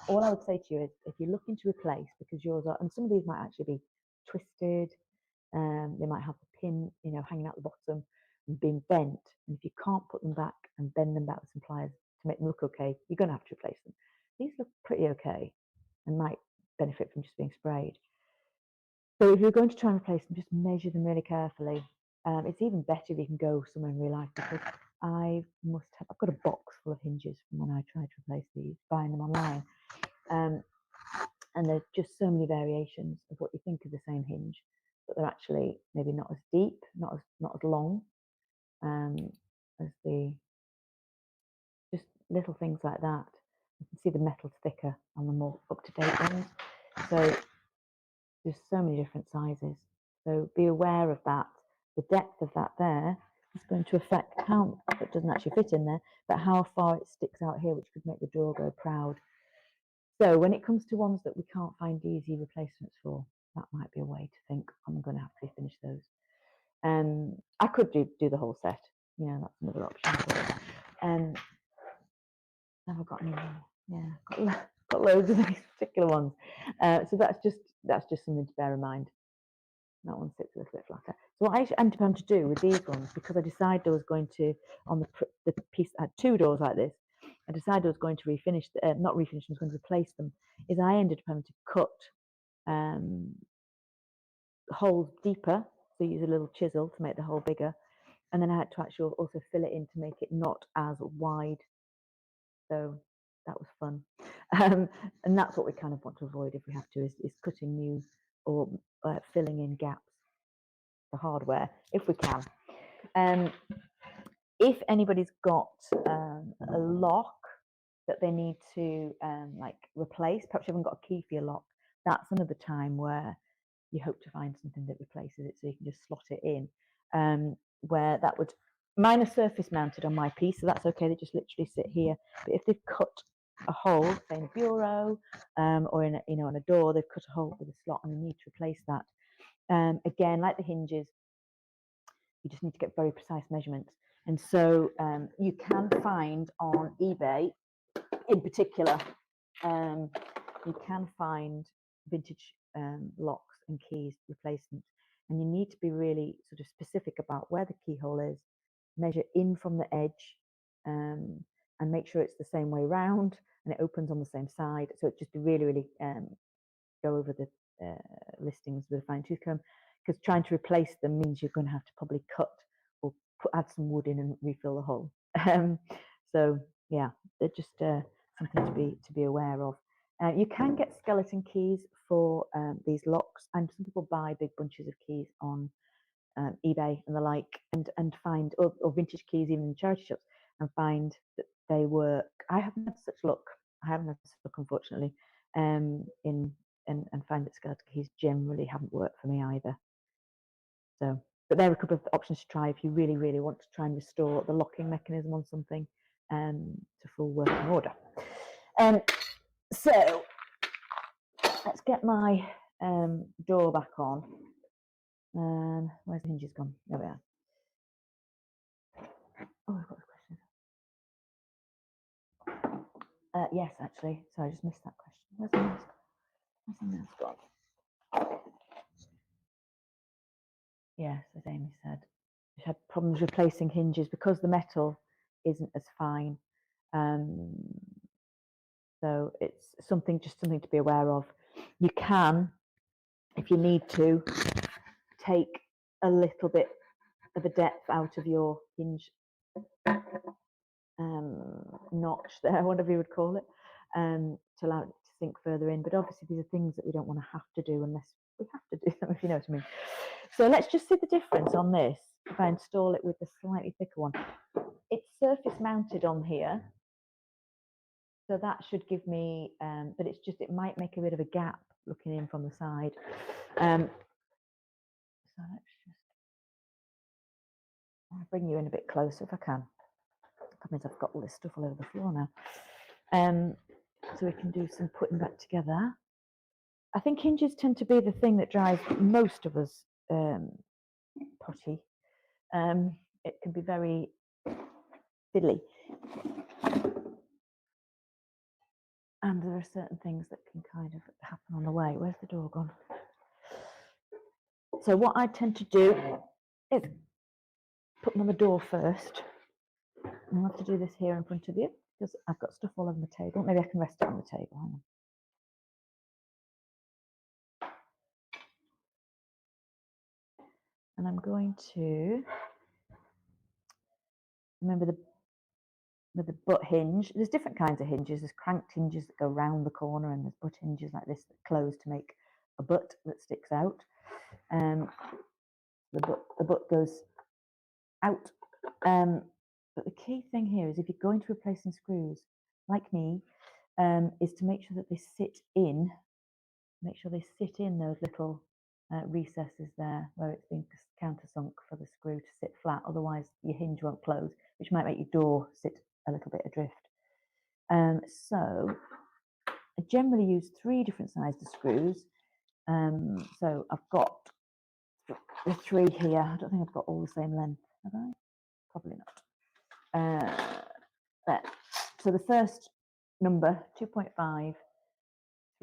S1: all I would say to you, is if you're looking to replace, because yours are, and some of these might actually be twisted, they might have the pin, hanging out the bottom and being bent. And if you can't put them back and bend them back with some pliers to make them look okay, you're going to have to replace them. These look pretty okay and might benefit from just being sprayed. So if you're going to try and replace them, just measure them really carefully. It's even better if you can go somewhere in real life, because I've got a box full of hinges from when I tried to replace these, buying them online. And there's just so many variations of what you think is the same hinge, but they're actually maybe not as deep, not as long as just little things like that. You can see the metal's thicker on the more up-to-date ones. So there's so many different sizes. So be aware of that. The depth of that there is going to affect how, it doesn't actually fit in there, but how far it sticks out here, which could make the door go proud. So when it comes to ones that we can't find easy replacements for, that might be a way to think, I'm going to have to refinish those. I could do the whole set, you know, that's another option. Never got any more. Yeah, got loads of these particular ones. So that's just something to bear in mind. That one sits a little bit flatter. So what I ended up having to do with these ones, because I decided I was going to, on the piece that had 2 doors like this, I decided I was going to refinish, not refinish, I was going to replace them, is I ended up having to cut holes deeper, so use a little chisel to make the hole bigger, and then I had to actually also fill it in to make it not as wide. So that was fun. And that's what we kind of want to avoid if we have to, is cutting new or filling in gaps for hardware if we can. If anybody's got a lock that they need to like replace, perhaps you haven't got a key for your lock, that's another time where you hope to find something that replaces it, so you can just slot it in. Where that would, mine are surface mounted on my piece, so that's okay, they just literally sit here. But if they've cut a hole, say in a bureau or in a, you know, on a door, they've cut a hole with a slot and they need to replace that. Again, like the hinges, you just need to get very precise measurements. And so you can find on eBay, in particular, you can find vintage locks and keys replacements. And you need to be really sort of specific about where the keyhole is, measure in from the edge, and make sure it's the same way round and it opens on the same side. So it just be really, really go over the listings with a fine tooth comb, because trying to replace them means you're going to have to probably cut or add some wood in and refill the hole. So yeah, they're just something to be aware of. You can get skeleton keys for these locks, and some people buy big bunches of keys on eBay and the like, and find, or vintage keys even in charity shops, and find that they work. I haven't had such luck. Unfortunately, and find that skeleton keys generally haven't worked for me either. So, but there are a couple of options to try if you really, really want to try and restore the locking mechanism on something to full working order. So let's get my door back on. Where's the hinges gone? There we are. Oh, I've got a question. Yes, actually. Sorry, I just missed that question. Where's the mask? Where's the mask gone? Yes, as Amy said, she had problems replacing hinges because the metal isn't as fine. So it's something to be aware of. You can, if you need to, take a little bit of a depth out of your hinge notch there, whatever you would call it, to allow it to sink further in. But obviously these are things that we don't want to have to do unless we have to do them, if you know what I mean. So let's just see the difference on this. If I install it with the slightly thicker one, it's surface mounted on here, so that should give me, but it's just, it might make a bit of a gap looking in from the side. So let's just, I'll bring you in a bit closer if I can. That means I've got all this stuff all over the floor now. So we can do some putting back together. I think hinges tend to be the thing that drives most of us potty. It can be very fiddly. And there are certain things that can kind of happen on the way. Where's the door gone? So what I tend to do is put them on the door first. And I'll have to do this here in front of you because I've got stuff all over the table. Maybe I can rest it on the table. Hang on. And I'm going to remember with the butt hinge, there's different kinds of hinges. There's cranked hinges that go round the corner, and there's butt hinges like this that close to make a butt that sticks out. The butt goes out. But the key thing here is if you're going to replace some screws, like me, is to make sure that they sit in. Make sure they sit in those little recesses there where it's been countersunk for the screw to sit flat. Otherwise, your hinge won't close, which might make your door sit a little bit adrift. So I generally use 3 different sized screws. So I've got the 3 here. I don't think I've got all the same length, have I? Probably not. There. So the first number, 2.5,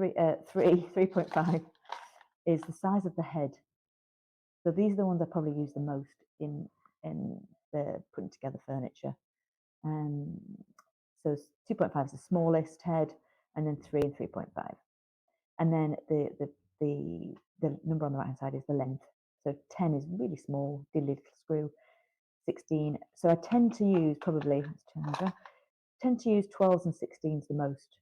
S1: 3.5, is the size of the head. So these are the ones I probably use the most in the putting together furniture. So 2.5 is the smallest head, and then 3 and 3.5. And then the number on the right hand side is the length. So 10 is really small, little screw. 16. So I tend to use probably, let's turn over, tend to use 12s and 16s the most.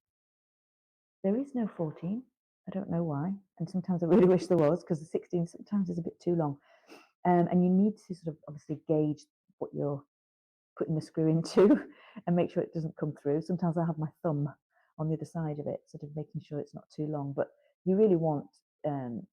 S1: There is no 14. I don't know why. And sometimes I really wish there was, because the 16 sometimes is a bit too long. And you need to sort of obviously gauge what you're putting the screw into and make sure it doesn't come through. Sometimes I have my thumb on the other side of it, sort of making sure it's not too long. But you really want,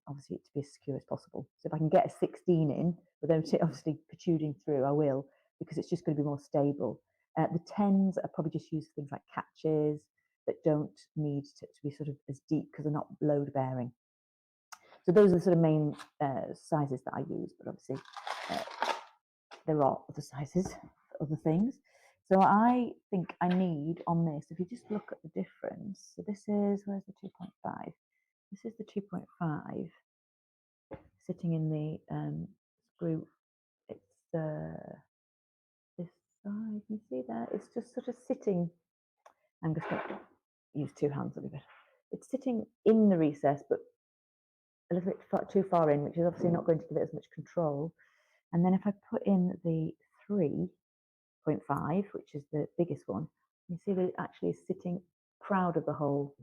S1: obviously, it to be as secure as possible. So if I can get a 16 in without it obviously protruding through, I will, because it's just going to be more stable. The 10s are probably just used for things like catches that don't need to be sort of as deep because they're not load bearing. So those are the sort of main sizes that I use, but obviously there are other sizes for other things. So I think I need on this, if you just look at the difference, so this is, where's the 2.5? This is the 2.5 sitting in the screw. It's this side, you see that? It's just sort of sitting, I'm just going to use 2 hands a little bit. It's sitting in the recess, but a little bit too far in, which is obviously not going to give it as much control. And then if I put in the 3.5, which is the biggest one, you see that it actually is sitting proud of the hole.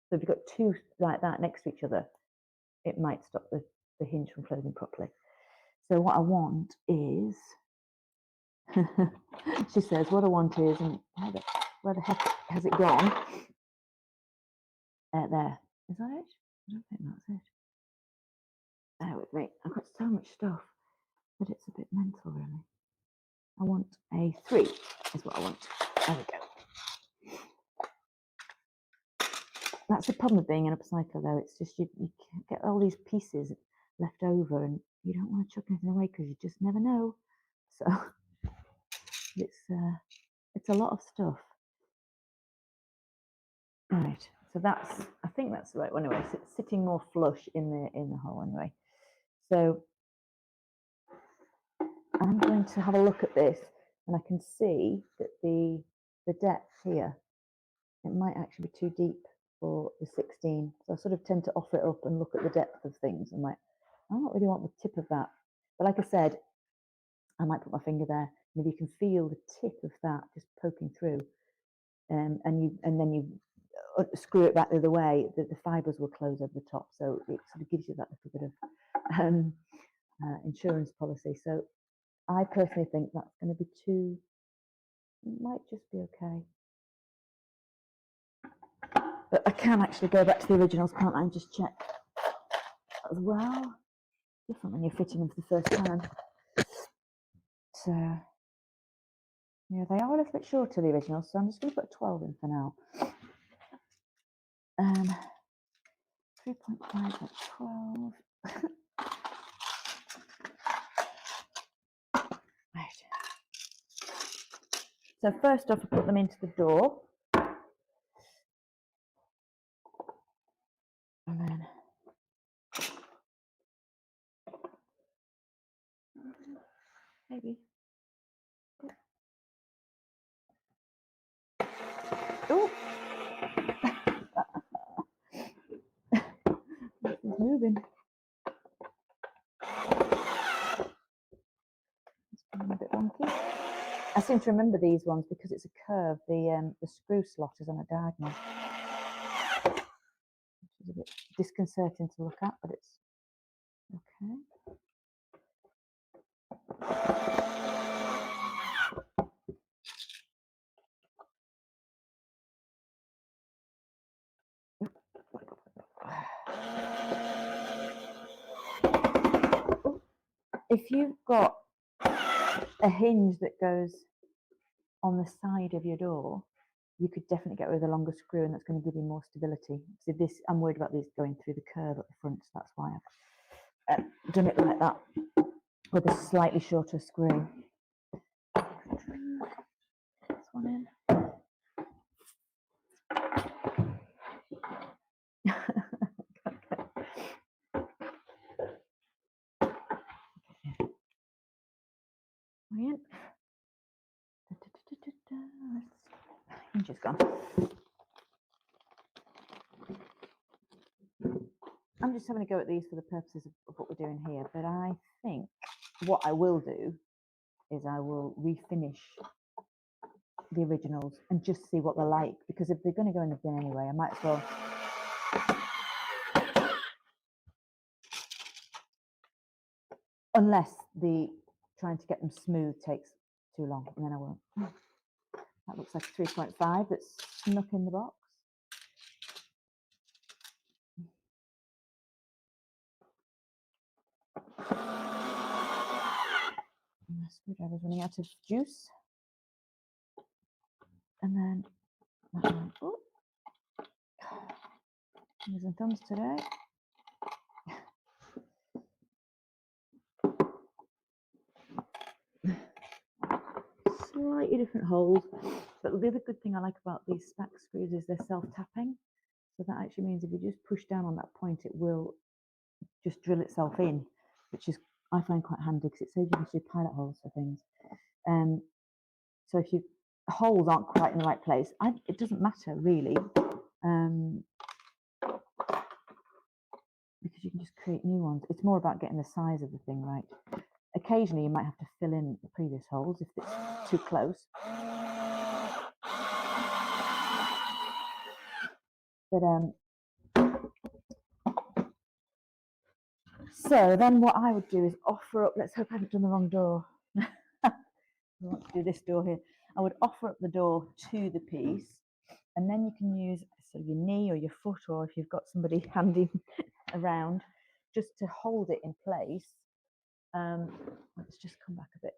S1: So if you've got 2 like that next to each other, it might stop the hinge from closing properly. So what I want is, she says, what I want is, and where the heck has it gone? There. Is that it? I don't think that's it. Bear with me. I've got so much stuff that it's a bit mental, really. I want a 3 is what I want. There we go. That's the problem with being an upcycler, though. It's just you get all these pieces left over, and you don't want to chuck anything away because you just never know. So it's a lot of stuff. Right. So I think that's the right one anyway. So it's sitting more flush in the hole anyway. So I'm going to have a look at this, and I can see that the depth here, it might actually be too deep for the 16. So I sort of tend to offer it up and look at the depth of things. I'm like, I don't really want the tip of that. But like I said, I might put my finger there, and if you can feel the tip of that just poking through, and then you screw it back the other way, the fibres will close over the top. So it sort of gives you that little bit of insurance policy. So I personally think that's going to be too, it might just be okay. But I can actually go back to the originals, can't I, and just check as well. Different when you're fitting them for the first time. So, yeah, they are a little bit shorter, the originals, so I'm just going to put a 12 in for now. 3.5 at 12. Right. So first off, I put them into the door. And then maybe. Oh, this is moving. It's a bit wonky. I seem to remember these ones because it's a curve. The screw slot is on a diagonal, which is a bit disconcerting to look at, but it's okay. If you've got a hinge that goes on the side of your door, you could definitely get rid of the longer screw, and that's going to give you more stability. So this, I'm worried about these going through the curve at the front, so that's why I've done it like that with a slightly shorter screw. This one in. Brilliant. Hinge is gone. I'm just having a go at these for the purposes of what we're doing here, but I think what I will do is I will refinish the originals and just see what they're like, because if they're going to go in the bin anyway, I might as well. Unless the trying to get them smooth takes too long, and then I won't. That looks like a 3.5 that's snuck in the box. And the screwdriver's running out of juice. And then that one. Oh, fingers and thumbs today. Slightly different holes, but the other good thing I like about these stack screws is they're self-tapping. So that actually means if you just push down on that point, it will just drill itself in, which is, I find, quite handy because it saves you to do pilot holes for things. So if your holes aren't quite in the right place, it doesn't matter really, because you can just create new ones. It's more about getting the size of the thing right. Occasionally you might have to fill in the previous holes if it's too close. But so then what I would do is offer up, let's hope I haven't done the wrong door. I want to do this door here. I would offer up the door to the piece, and then you can use sort of your knee or your foot, or if you've got somebody handy around, just to hold it in place. Let's just come back a bit.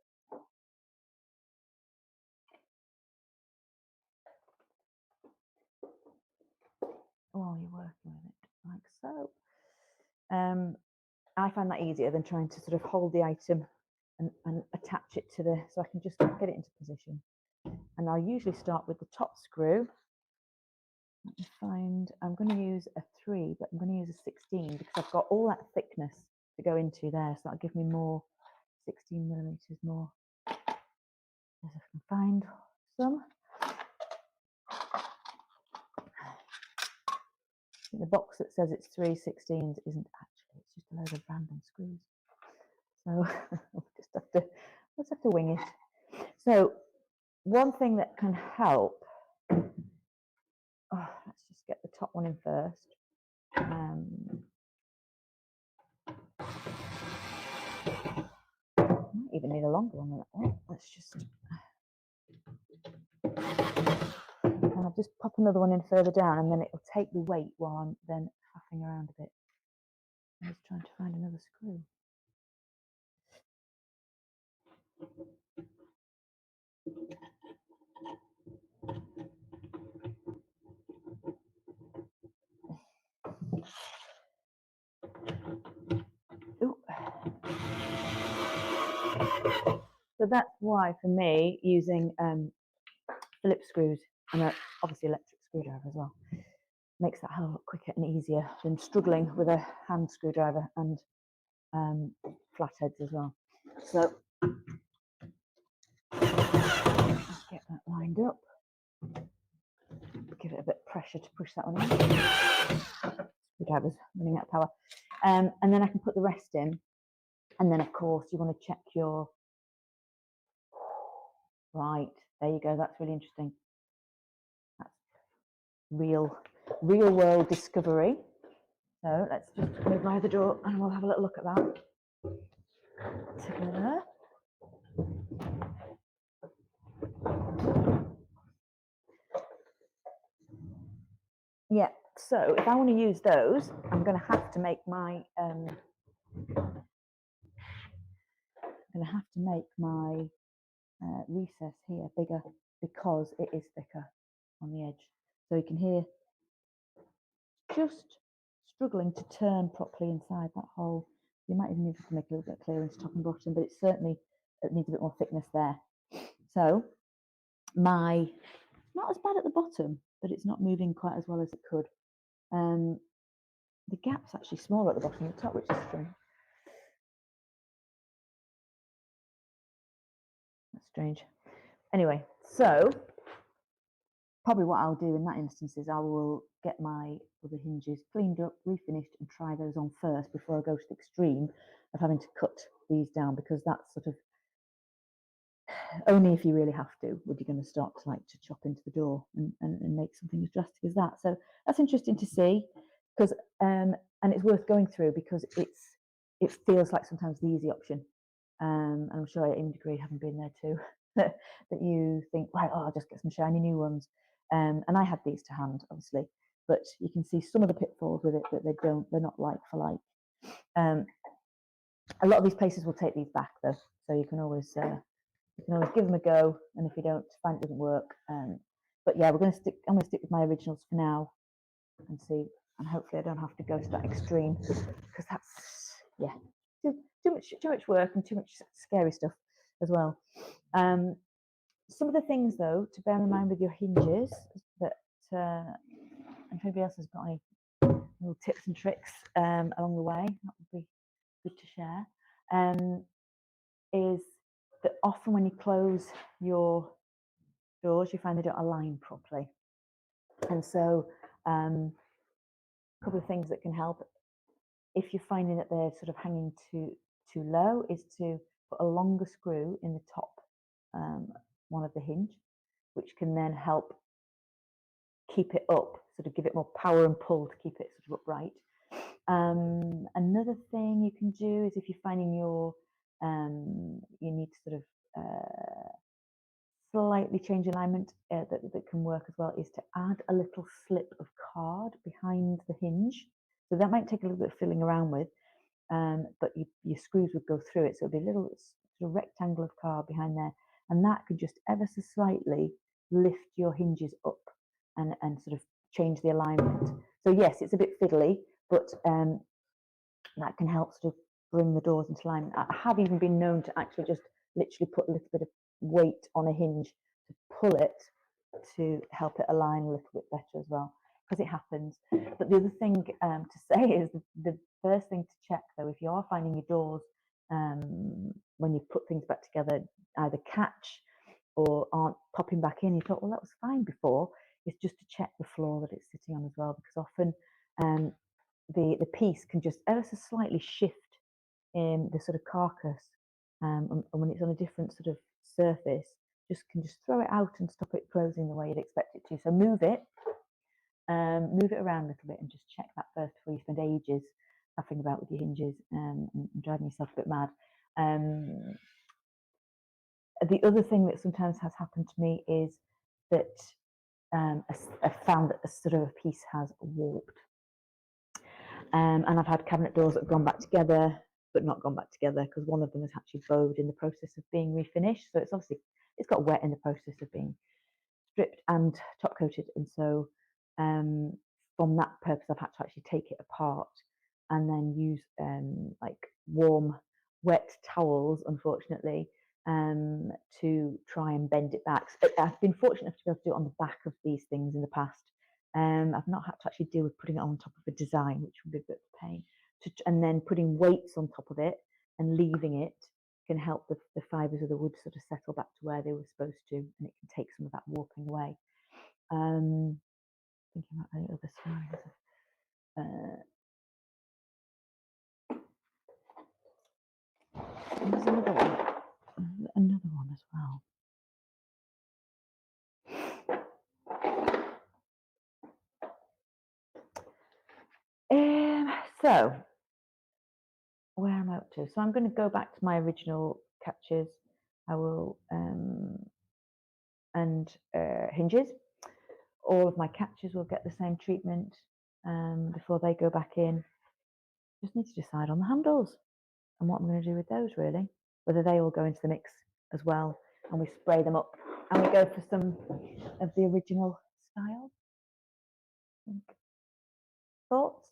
S1: While you're working with it, like so. I find that easier than trying to sort of hold the item and attach it to the, so I can just get it into position. And I'll usually start with the top screw. Let me find, I'm going to use a 3, but I'm going to use a 16 because I've got all that thickness to go into there, so that'll give me more, 16 millimeters more. As if I can find some. The box that says it's 3/16 isn't actually, it's just a load of random screws. So let's have to wing it. So one thing that can help, let's just get the top one in first. Might even need a longer one than that one. Let's just, and I'll just pop another one in further down, and then it will take the weight while I'm then faffing around a bit. I'm just trying to find another screw. Ooh. So that's why, for me, using Phillips screws and obviously electric screwdriver as well makes that a lot quicker and easier than struggling with a hand screwdriver and flatheads as well. So let's get that lined up. Give it a bit of pressure to push that one in. Screwdriver's running out of power. And then I can put the rest in. And then, of course, you want to check your, right, there you go, that's really interesting. That's real world discovery. So let's just go by the door and we'll have a little look at that together. Yeah, so if I want to use those, I'm going to have to make my recess here bigger because it is thicker. on the edge. So you can hear just struggling to turn properly inside that hole. You might even need to make a little bit of clearance top and bottom, but it needs a bit more thickness there. So not as bad at the bottom, but it's not moving quite as well as it could. The gap's actually smaller at the bottom than the top, which is strange. That's strange. Anyway, so probably what I'll do in that instance is I will get my other hinges cleaned up, refinished, and try those on first before I go to the extreme of having to cut these down, because that's sort of only if you really have to would you going to start to chop into the door and make something as drastic as that. So that's interesting to see, because and it's worth going through, because it feels like sometimes the easy option, and I'm sure in degree having been there too, that you think, right, I'll just get some shiny new ones, and I had these to hand obviously, but you can see some of the pitfalls with it, that they're not like for like. A lot of these places will take these back though, so you can always give them a go, and if you don't find it doesn't work, but yeah, I'm going to stick with my originals for now and see, and hopefully I don't have to go to that extreme, because that's too much work and too much scary stuff as well. Some of the things though to bear in mind with your hinges, that if anybody else has got any little tips and tricks along the way, that would be good to share, is that often when you close your doors, you find they don't align properly. And so a couple of things that can help, if you're finding that they're sort of hanging too low, is to put a longer screw in the top one of the hinge, which can then help keep it up, sort of give it more power and pull to keep it sort of upright. Another thing you can do is, if you're finding you need to sort of slightly change alignment, that can work as well, is to add a little slip of card behind the hinge. So that might take a little bit of fiddling around with, but your screws would go through it, so it'll be a little sort of rectangle of card behind there, and that could just ever so slightly lift your hinges up and sort of change the alignment. So yes, it's a bit fiddly, but that can help sort of bring the doors into alignment. I have even been known to actually just literally put a little bit of weight on a hinge to pull it, to help it align a little bit better as well, because it happens. But the other thing to say is, the first thing to check though, if you are finding your doors when you put things back together either catch or aren't popping back in, you thought, well, that was fine before, is just to check the floor that it's sitting on as well, because often the piece can just ever so slightly shift in the sort of carcass, and when it's on a different sort of surface, can throw it out and stop it closing the way you'd expect it to. So move it around a little bit, and just check that first before you spend ages faffing about with your hinges and driving yourself a bit mad. The other thing that sometimes has happened to me is that I've found that a sort of a piece has warped. And I've had cabinet doors that have gone back together, but not gone back together, because one of them is actually bowed in the process of being refinished. So it's got wet in the process of being stripped and top coated. And so from that purpose, I've had to actually take it apart and then use like warm, wet towels, unfortunately, to try and bend it back. So I've been fortunate enough to be able to do it on the back of these things in the past. I've not had to actually deal with putting it on top of a design, which would be a bit of a pain. And then putting weights on top of it and leaving it can help the fibres of the wood sort of settle back to where they were supposed to, and it can take some of that warping away. Thinking about any other signs. There's another one as well. So where am I up to? So I'm going to go back to my original catches. I will and hinges. All of my catches will get the same treatment before they go back in. Just need to decide on the handles and what I'm going to do with those, really. Whether they all go into the mix as well, and we spray them up, and we go for some of the original style. Thoughts?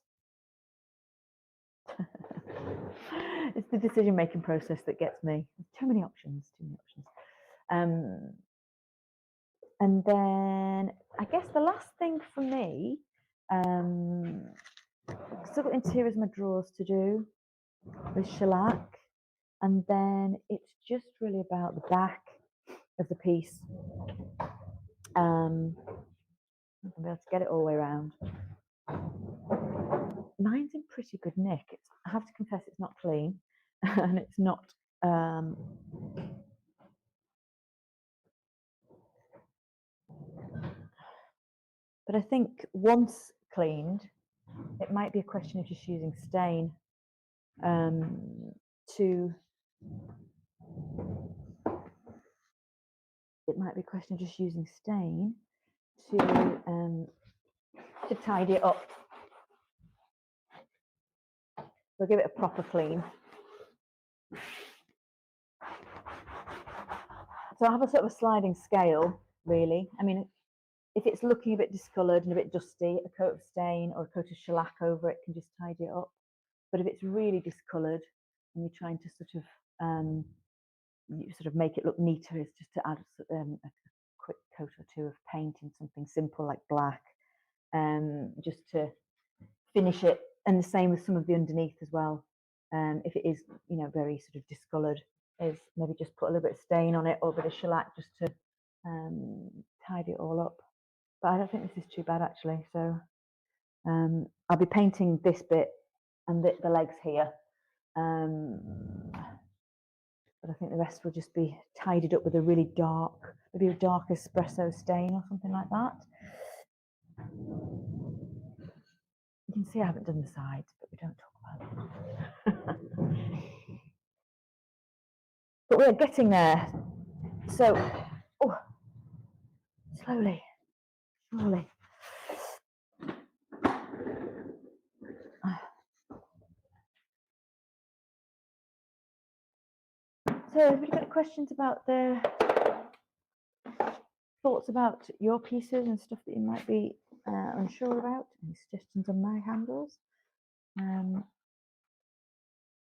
S1: It's the decision-making process that gets me. Too many options, too many options. And then I guess the last thing for me, still got interiors of my drawers to do with shellac, and then it's just really about the back of the piece. I'll be able to get it all the way around. Mine's in pretty good nick. I have to confess it's not clean, and it's not. But I think once cleaned, it might be a question of just using stain to. It might be a question of just using stain to tidy it up. We'll give it a proper clean. So I have a sort of a sliding scale, really. I mean, if it's looking a bit discoloured and a bit dusty, a coat of stain or a coat of shellac over it can just tidy it up. But if it's really discoloured and you're trying to sort of make it look neater, is just to add a quick coat or two of paint in something simple like black, just to finish it. And the same with some of the underneath as well. If it is, very sort of discoloured, is maybe just put a little bit of stain on it or a bit of shellac just to tidy it all up. But I don't think this is too bad actually. So I'll be painting this bit and the legs here. But I think the rest will just be tidied up with a really dark, maybe a dark espresso stain or something like that. You can see I haven't done the sides, but we don't talk about it. But we're getting there. So, slowly, surely. So, have you got any questions about the thoughts about your pieces and stuff that you might be unsure about? Any suggestions on my handles?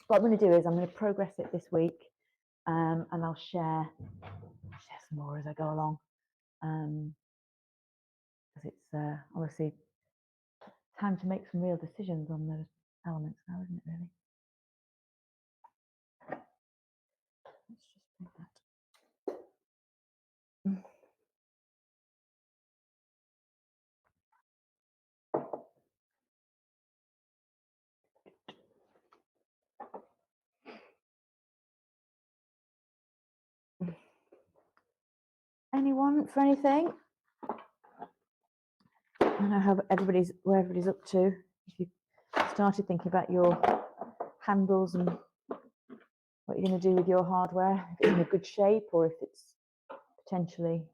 S1: What I'm going to do is I'm going to progress it this week, and I'll share some more as I go along, because it's obviously time to make some real decisions on those elements now, isn't it? Really. Let's just bring that. Anyone for anything? I don't know where everybody's up to. If you started thinking about your handles and what you're going to do with your hardware, if it's in a good shape or if it's potentially,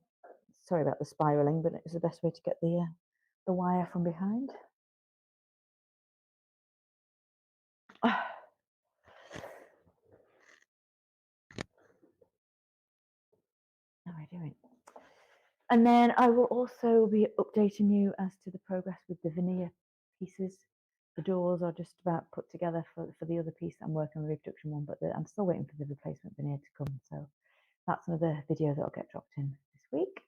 S1: sorry about the spiraling, but it's the best way to get the wire from behind. How are we doing? And then I will also be updating you as to the progress with the veneer pieces. The doors are just about put together for the other piece. I'm working on the reproduction one, but I'm still waiting for the replacement veneer to come. So that's another video that'll get dropped in this week.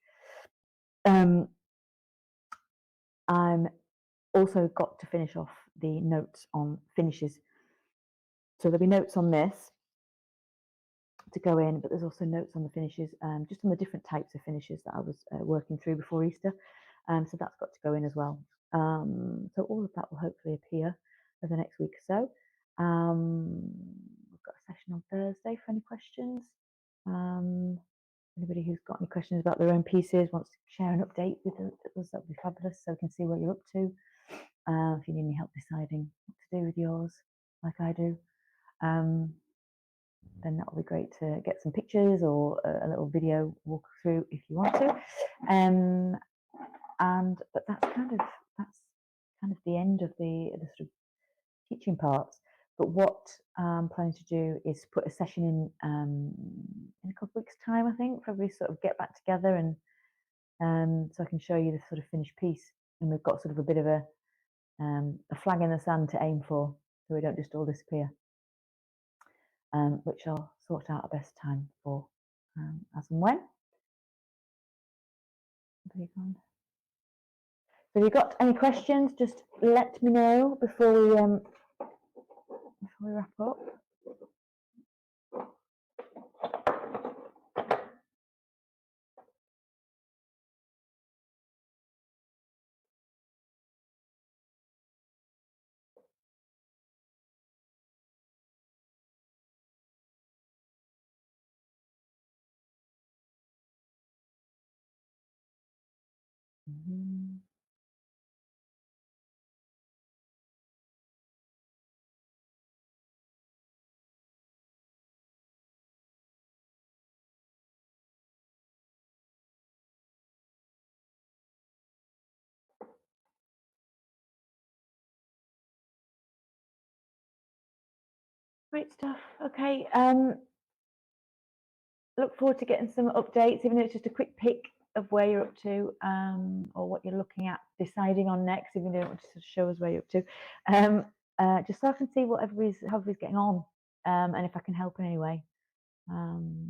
S1: I'm also got to finish off the notes on finishes. So there'll be notes on this to go in, but there's also notes on the finishes, just on the different types of finishes that I was working through before Easter. So that's got to go in as well. So all of that will hopefully appear over the next week or so. We've got a session on Thursday for any questions. Anybody who's got any questions about their own pieces, wants to share an update with us, that would be fabulous, so we can see what you're up to. If you need any help deciding what to do with yours, like I do, then that will be great to get some pictures or a little video walkthrough if you want to. But that's kind of the end of the sort of teaching parts. But what I'm planning to do is put a session in a couple of weeks' time, I think, probably sort of get back together and so I can show you the sort of finished piece. And we've got sort of a bit of a flag in the sand to aim for, so we don't just all disappear. Which I'll sort out a best time for as and when. So if you've got any questions, just let me know before we wrap up. Great stuff. Okay. Look forward to getting some updates, even though it's just a quick pick of where you're up to, or what you're looking at, deciding on next, even though you don't want to sort of show us where you're up to. Just so I can see how everybody's getting on, and if I can help in any way. You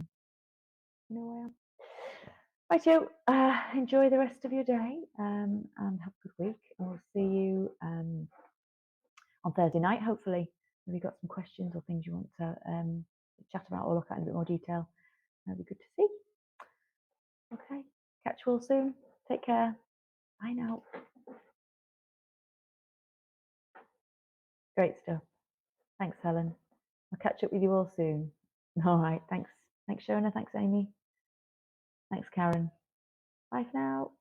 S1: know where I am. Righto, enjoy the rest of your day, and have a good week. And we'll see you on Thursday night, hopefully. If you've got some questions or things you want to chat about or look at in a bit more detail, that'd be good to see. Okay, catch you all soon. Take care. Bye now. Great stuff. Thanks, Helen. I'll catch up with you all soon. All right, thanks. Thanks, Shona. Thanks, Amy. Thanks, Karen. Bye for now.